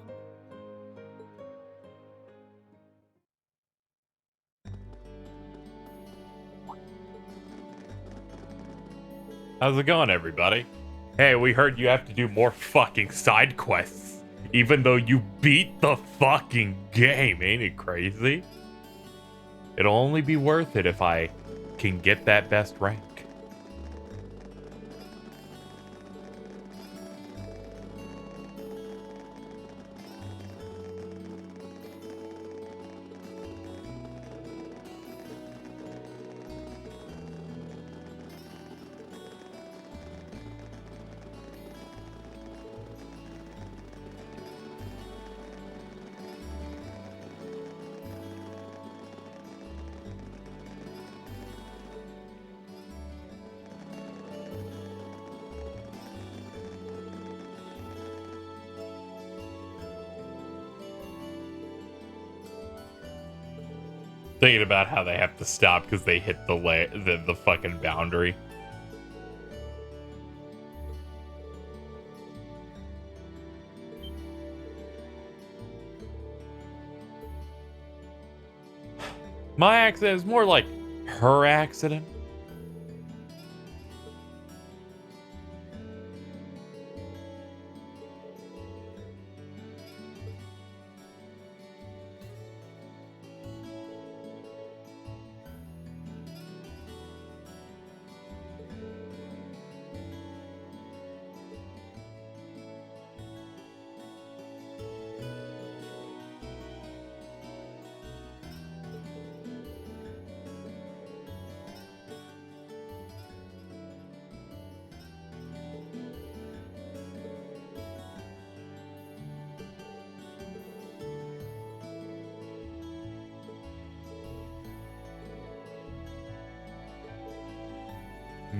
S1: How's it going, everybody? Hey, we heard you have to do more fucking side quests, even though you beat the fucking game. Ain't it crazy? It'll only be worth it if I can get that best rank. Thinking about how they have to stop because they hit the fucking boundary. My accident is more like her accident.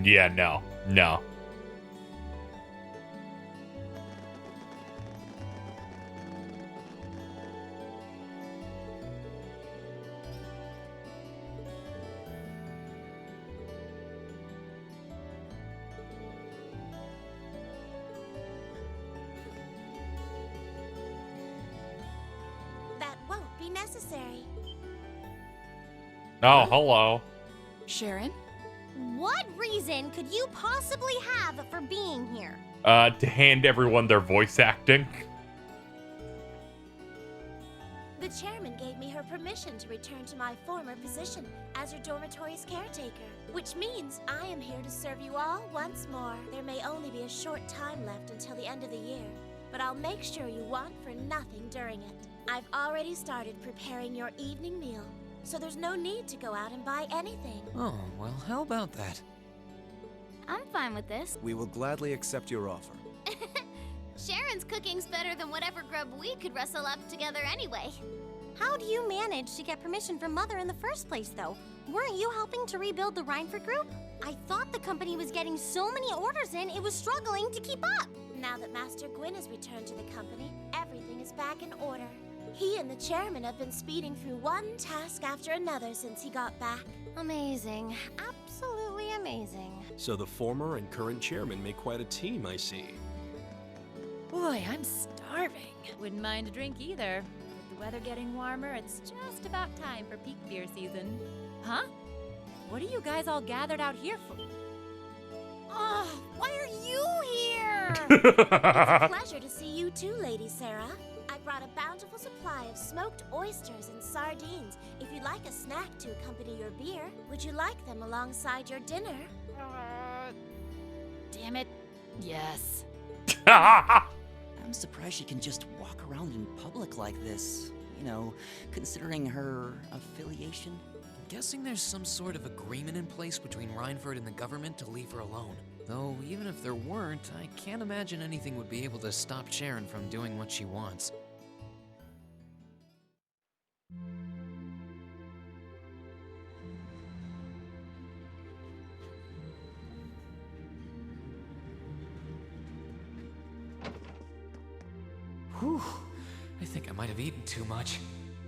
S1: Yeah, no.
S6: That won't be necessary.
S1: Oh, hello.
S12: Sharon?
S6: What reason could you possibly have for being here?
S1: To hand everyone their voice acting.
S6: The chairman gave me her permission to return to my former position as your dormitory's caretaker, which means I am here to serve you all once more. There may only be a short time left until the end of the year, but I'll make sure you want for nothing during it. I've already started preparing your evening meal, so there's no need to go out and buy anything.
S5: Oh, well, how about that?
S6: I'm fine with this.
S11: We will gladly accept your offer.
S6: Sharon's cooking's better than whatever grub we could rustle up together anyway. How do you manage to get permission from Mother in the first place, though? Weren't you helping to rebuild the Reinford group? I thought the company was getting so many orders in, it was struggling to keep up. Now that Master Gwyn has returned to the company, everything is back in order. He and the chairman have been speeding through one task after another since he got back. Amazing. Absolutely amazing.
S17: So the former and current chairman make quite a team, I see.
S12: Boy, I'm starving.
S14: Wouldn't mind a drink either. With the weather getting warmer, it's just about time for peak beer season. Huh? What are you guys all gathered out here for?
S6: Oh, why are you here? It's a pleasure to see you too, Lady Sarah. I brought a bountiful supply of smoked oysters and sardines. If you'd like a snack to accompany your beer, would you like them alongside your dinner?
S12: Damn it. Yes.
S18: I'm surprised she can just walk around in public like this. You know, considering her affiliation.
S5: I'm guessing there's some sort of agreement in place between Reinford and the government to leave her alone. Though, even if there weren't, I can't imagine anything would be able to stop Sharon from doing what she wants. Whew. I think I might have eaten too much.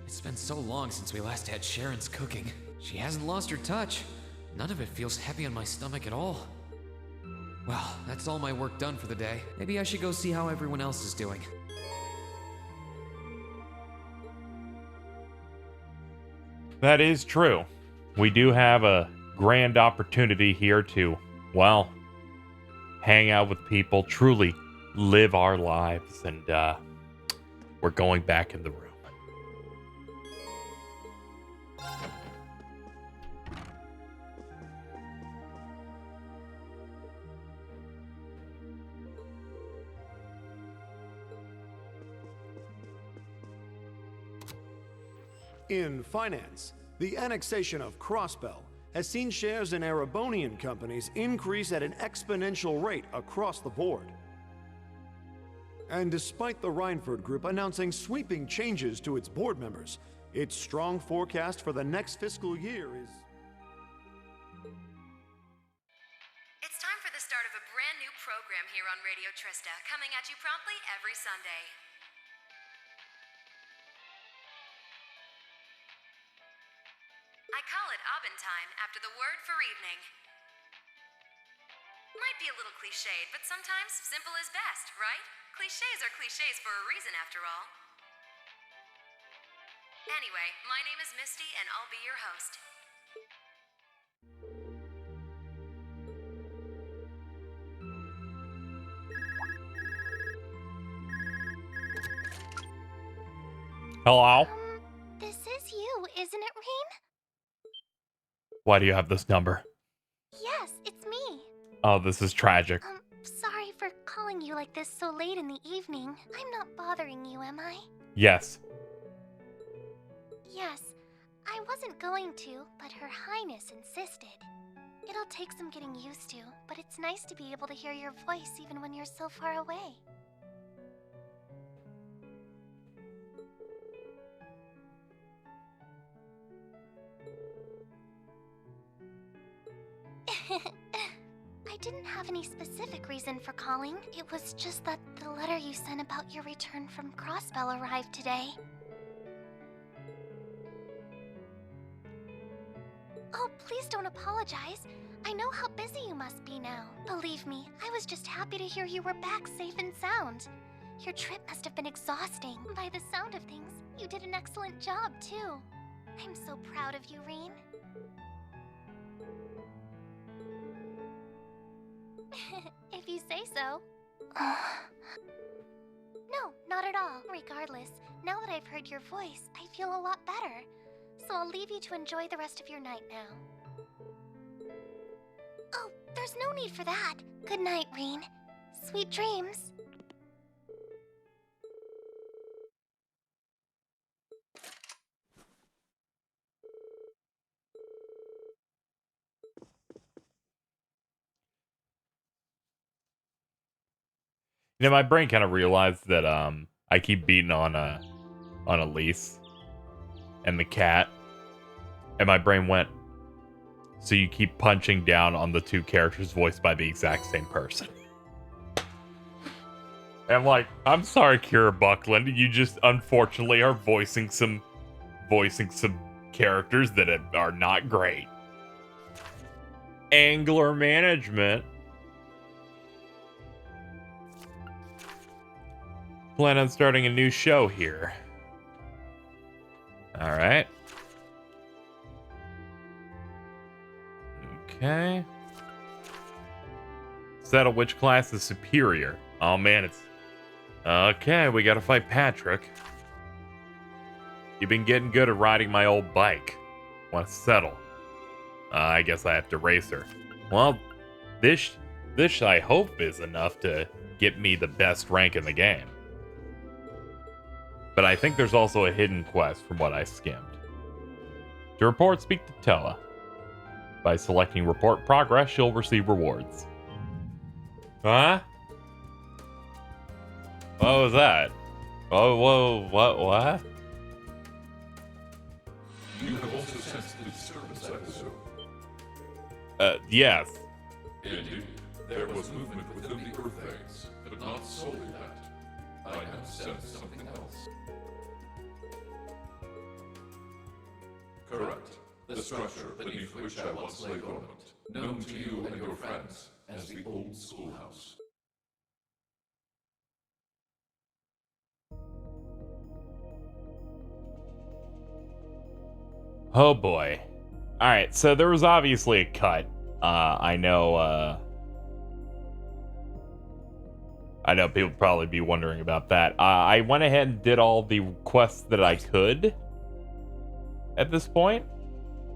S5: It's been so long since we last had Sharon's cooking. She hasn't lost her touch. None of it feels heavy on my stomach at all. Well, that's all my work done for the day. Maybe I should go see how everyone else is doing.
S1: That is true. We do have a grand opportunity here to, well, hang out with people, truly live our lives, and we're going back in the room.
S21: In finance, the annexation of Crossbell has seen shares in Erebonian companies increase at an exponential rate across the board. And despite the Reinford Group announcing sweeping changes to its board members, its strong forecast for the next fiscal year is...
S22: It's time for the start of a brand new program here on Radio Trista, coming at you promptly every Sunday. I call it Abendtime after the word for evening. Might be a little cliched, but sometimes simple is best, right? Clichés are clichés for a reason, after all. Anyway, my name is Misty, and I'll be your host.
S1: Hello?
S6: This is you, isn't it, Rean?
S1: Why do you have this number?
S6: Yes, it's me.
S1: Oh, this is tragic.
S6: Sorry for calling you like this so late in the evening. I'm not bothering you, am I?
S1: Yes.
S6: Yes, I wasn't going to, but Her Highness insisted. It'll take some getting used to, but it's nice to be able to hear your voice even when you're so far away. I didn't have any specific reason for calling. It was just that the letter you sent about your return from Crossbell arrived today. Oh, please don't apologize. I know how busy you must be now. Believe me, I was just happy to hear you were back safe and sound. Your trip must have been exhausting. By the sound of things, you did an excellent job, too. I'm so proud of you, Rean. If you say so. No, not at all. Regardless, now that I've heard your voice, I feel a lot better. So I'll leave you to enjoy the rest of your night now. Oh, there's no need for that. Good night, Rean. Sweet dreams.
S1: You know, my brain kind of realized that I keep beating on Elise and the cat, and my brain went, so you keep punching down on the two characters voiced by the exact same person. And I'm like, I'm sorry, Kira Buckland, you just unfortunately are voicing some characters that are not great. Angler management. Plan on starting a new show here. All right. Okay. Settle which class is superior. Oh man, it's... Okay, we gotta fight Patrick. You've been getting good at riding my old bike. Want to settle? I guess I have to race her. Well, this I hope is enough to get me the best rank in the game. but I think there's also a hidden quest from what I skimmed. To report, speak to TLoH. By selecting report progress, you'll receive rewards. Huh? What was that? Whoa, what?
S9: You have also sensed the disturbance, I presume.
S1: Yes.
S9: Indeed, there was movement within the Earth Veins, but not solely that. I have sensed something else. Correct. The structure beneath which I once lay dormant, known to you and your friends as the old schoolhouse.
S1: Oh boy. Alright, so there was obviously a cut. I know people probably be wondering about that. I went ahead and did all the quests that I could at this point,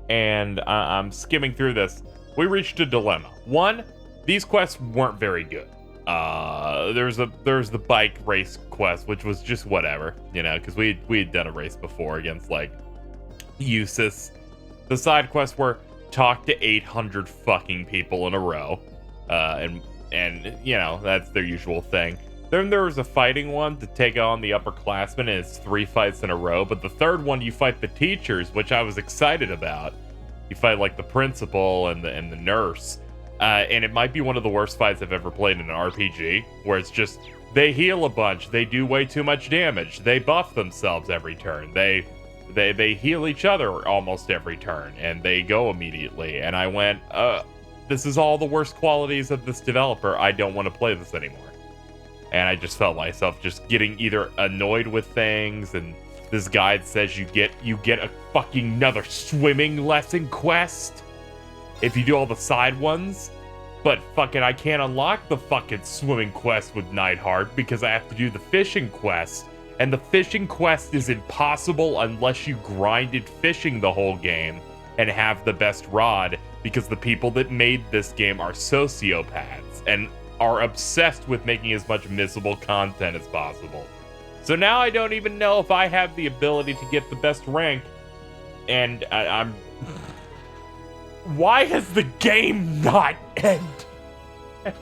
S1: and I'm skimming through this. We reached a dilemma. One, these quests weren't very good. There's the bike race quest, which was just whatever, you know, because we had done a race before against like Usis. The side quests were talk to 800 fucking people in a row, and you know, that's their usual thing. Then there was a fighting one to take on the upperclassmen, and it's 3 fights in a row. But the third one, you fight the teachers, which I was excited about. You fight like the principal and the nurse, and it might be one of the worst fights I've ever played in an RPG, where it's just they heal a bunch, they do way too much damage, they buff themselves every turn, they heal each other almost every turn, and they go immediately. And I went, this is all the worst qualities of this developer. I don't want to play this anymore. And I just felt myself just getting either annoyed with things, and this guide says you get a fucking another swimming lesson quest if you do all the side ones. But fucking I can't unlock the fucking swimming quest with Neidhart because I have to do the fishing quest. And the fishing quest is impossible unless you grinded fishing the whole game and have the best rod, because the people that made this game are sociopaths and are obsessed with making as much missable content as possible. So now I don't even know if I have the ability to get the best rank, and I'm... Why has the game not end?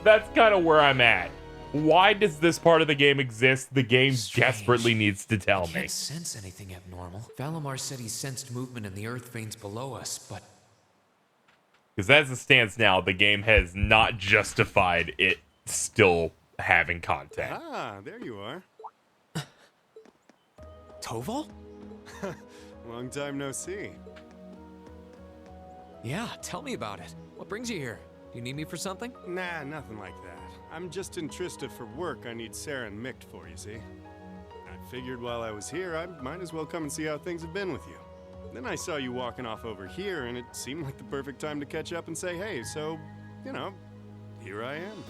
S1: That's kind of where I'm at. Why does this part of the game exist? The game desperately needs to tell me.
S5: I can't sense anything abnormal. Valimar said he sensed movement in the earth veins below us, but...
S1: Because as it stands now, the game has not justified it still having content.
S21: Ah, there you are.
S5: Toval?
S21: Long time no see.
S5: Yeah, tell me about it. What brings you here? Do you need me for something?
S21: Nah, nothing like that. I'm just in Trista for work. I need Sarah and Mick for, you see. I figured while I was here, I might as well come and see how things have been with you. Then I saw you walking off over here, and it seemed like the perfect time to catch up and say hey, so, you know, here I am.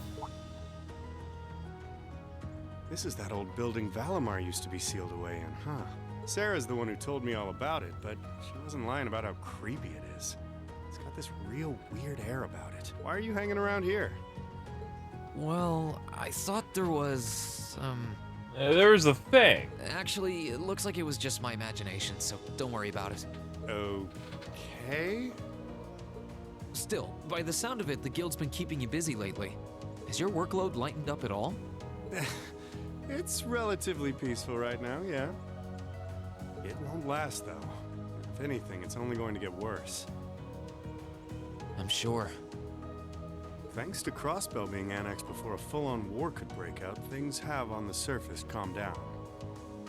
S21: This is that old building Valimar used to be sealed away in, huh? Sarah's the one who told me all about it, but she wasn't lying about how creepy it is. It's got this real weird air about it. Why are you hanging around here?
S5: Well, I thought there was,
S1: There's a thing.
S5: Actually, it looks like it was just my imagination, so don't worry about it.
S21: Okay?
S5: Still, by the sound of it, the guild's been keeping you busy lately. Has your workload lightened up at all?
S21: It's relatively peaceful right now, yeah. It won't last, though. If anything, it's only going to get worse.
S5: I'm sure.
S21: Thanks to Crossbell being annexed before a full-on war could break out, things have, on the surface, calmed down.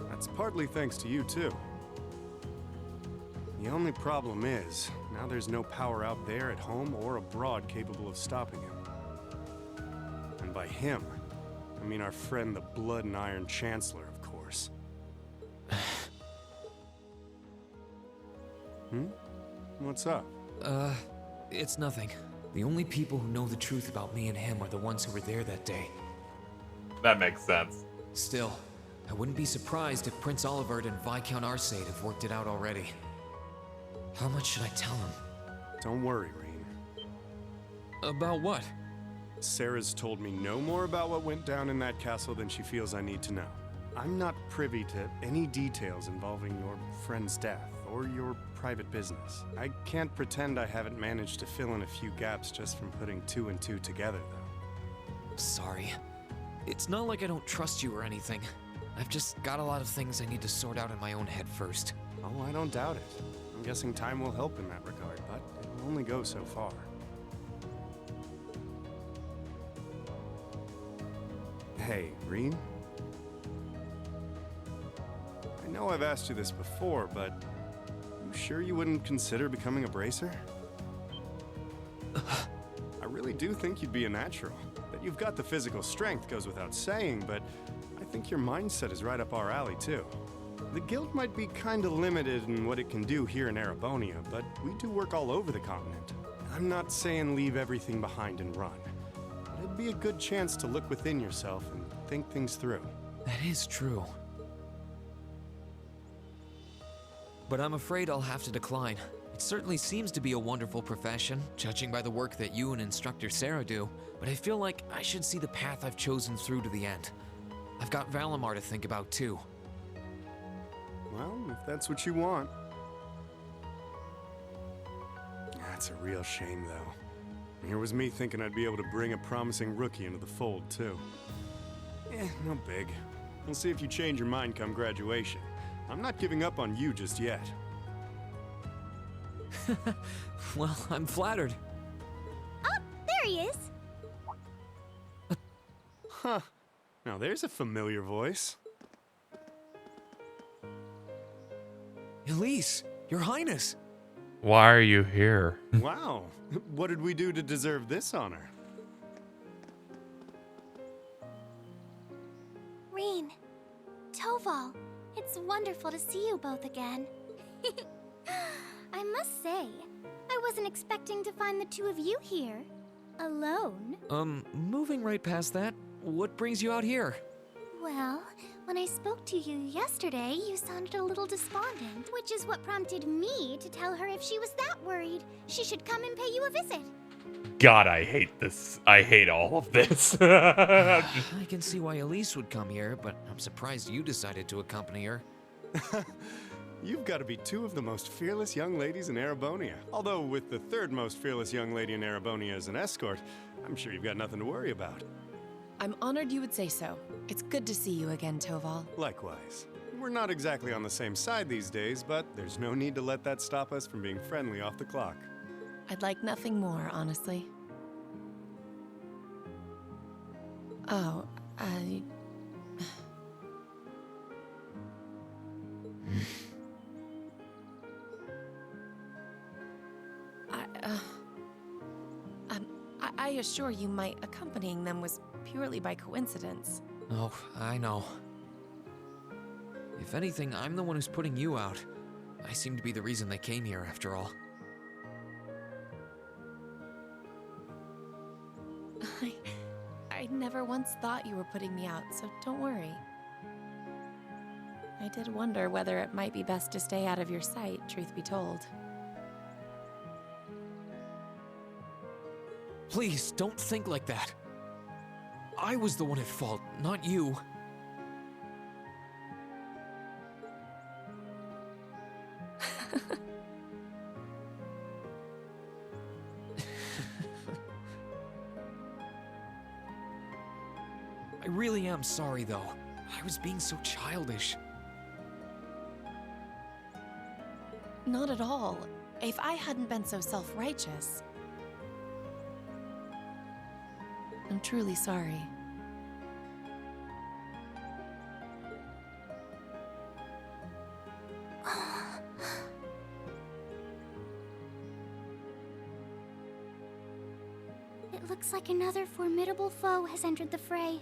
S21: That's partly thanks to you, too. The only problem is, now there's no power out there at home or abroad capable of stopping him. And by him, I mean our friend the Blood and Iron Chancellor, of course. What's up?
S5: It's nothing. The only people who know the truth about me and him are the ones who were there that day.
S1: That makes sense.
S5: Still, I wouldn't be surprised if Prince Olivert and Viscount Arcade have worked it out already. How much should I tell him?
S21: Don't worry, Reen.
S5: About what?
S21: Sarah's told me no more about what went down in that castle than she feels I need to know.
S4: I'm not privy to any details involving your friend's death or your private business. I can't pretend I haven't managed to fill in a few gaps just from putting 2 and 2 together, though.
S8: Sorry. It's not like I don't trust you or anything. I've just got a lot of things I need to sort out in my own head first.
S4: Oh, I don't doubt it. I'm guessing time will help in that regard, but it'll only go so far. Hey, Reen? I know I've asked you this before, but you sure you wouldn't consider becoming a bracer? I really do think you'd be a natural. That you've got the physical strength goes without saying, but I think your mindset is right up our alley, too. The guild might be kinda limited in what it can do here in Erebonia, but we do work all over the continent. I'm not saying leave everything behind and run, but it'd be a good chance to look within yourself and think things through.
S8: That is true. But I'm afraid I'll have to decline. It certainly seems to be a wonderful profession, judging by the work that you and Instructor Sarah do, but I feel like I should see the path I've chosen through to the end. I've got Valimar to think about too.
S4: Well, if that's what you want. That's a real shame, though. Here was me thinking I'd be able to bring a promising rookie into the fold, too. No big. We'll see if you change your mind come graduation. I'm not giving up on you just yet.
S8: Well, I'm flattered.
S6: Oh, there he is!
S4: Huh. Now there's a familiar voice.
S8: Elise, Your Highness!
S1: Why are you here?
S4: Wow. What did we do to deserve this honor?
S6: Reen, Toval, it's wonderful to see you both again. I must say, I wasn't expecting to find the two of you here. Alone.
S8: Moving right past that, what brings you out here?
S6: Well, when I spoke to you yesterday, you sounded a little despondent, which is what prompted me to tell her if she was that worried, she should come and pay you a visit.
S1: God, I hate this. I hate all of this.
S8: I can see why Elise would come here, but I'm surprised you decided to accompany her.
S4: You've got to be two of the most fearless young ladies in Erebonia. Although with the third most fearless young lady in Erebonia as an escort, I'm sure you've got nothing to worry about.
S10: I'm honored you would say so. It's good to see you again, Toval.
S4: Likewise. We're not exactly on the same side these days, but there's no need to let that stop us from being friendly off the clock.
S10: I'd like nothing more, honestly. Oh, I assure you my accompanying them was purely by coincidence.
S8: Oh, I know. If anything, I'm the one who's putting you out. I seem to be the reason they came here, after all.
S10: I never once thought you were putting me out, so don't worry. I did wonder whether it might be best to stay out of your sight, truth be told.
S8: Please, don't think like that. I was the one at fault, not you. I really am sorry, though. I was being so childish.
S10: Not at all. If I hadn't been so self-righteous. I'm truly sorry.
S6: It looks like another formidable foe has entered the fray.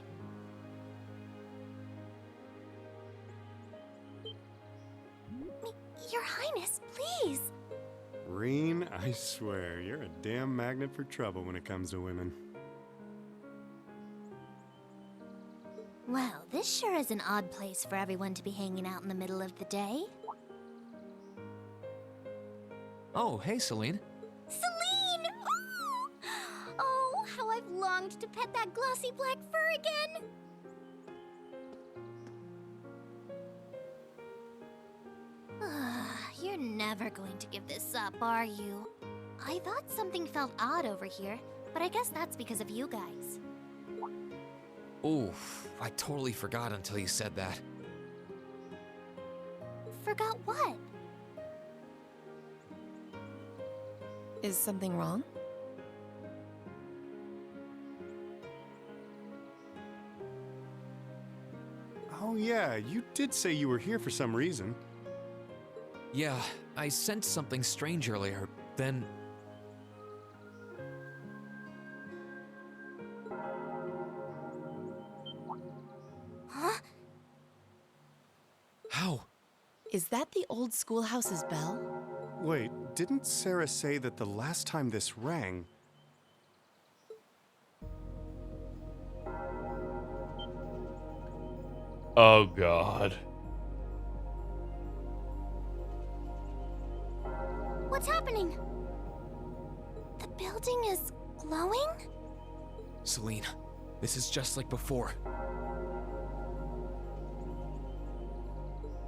S6: Your Highness, please!
S4: Reen, I swear, you're a damn magnet for trouble when it comes to women.
S6: Well, this sure is an odd place for everyone to be hanging out in the middle of the day.
S8: Oh, hey, Celine.
S6: Celine! Oh, how I've longed to pet that glossy black fur again! never going to give this up, are you? I thought something felt odd over here, but I guess that's because of you guys.
S8: Oof, I totally forgot until you said that.
S6: Forgot what?
S10: Is something wrong?
S4: Oh yeah, you did say you were here for some reason.
S8: Yeah, I sensed something strange earlier, then...
S6: Huh?
S8: How?
S10: Is that the old schoolhouse's bell?
S4: Wait, didn't Sarah say that the last time this rang...
S1: Oh god.
S6: What's happening? The building is glowing?
S8: Celine, this is just like before.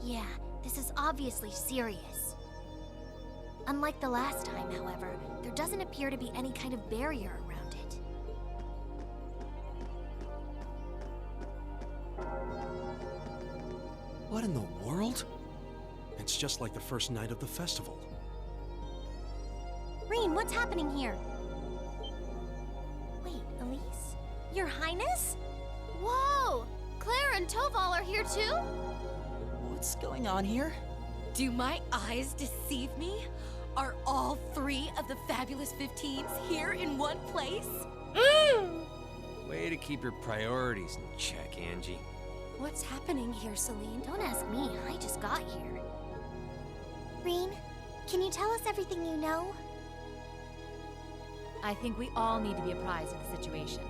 S6: Yeah, this is obviously serious. Unlike the last time, however, there doesn't appear to be any kind of barrier around it.
S17: What in the world? It's just like the first night of the festival.
S6: Rean, what's happening here? Wait, Elise? Your Highness? Whoa! Claire and Toval are here too?
S18: What's going on here?
S13: Do my eyes deceive me? Are all 3 of the fabulous 15s here in one place?
S7: Way to keep your priorities in check, Angie.
S6: What's happening here, Celine? Don't ask me, I just got here. Rean, can you tell us everything you know?
S14: I think we all need to be apprised of the situation.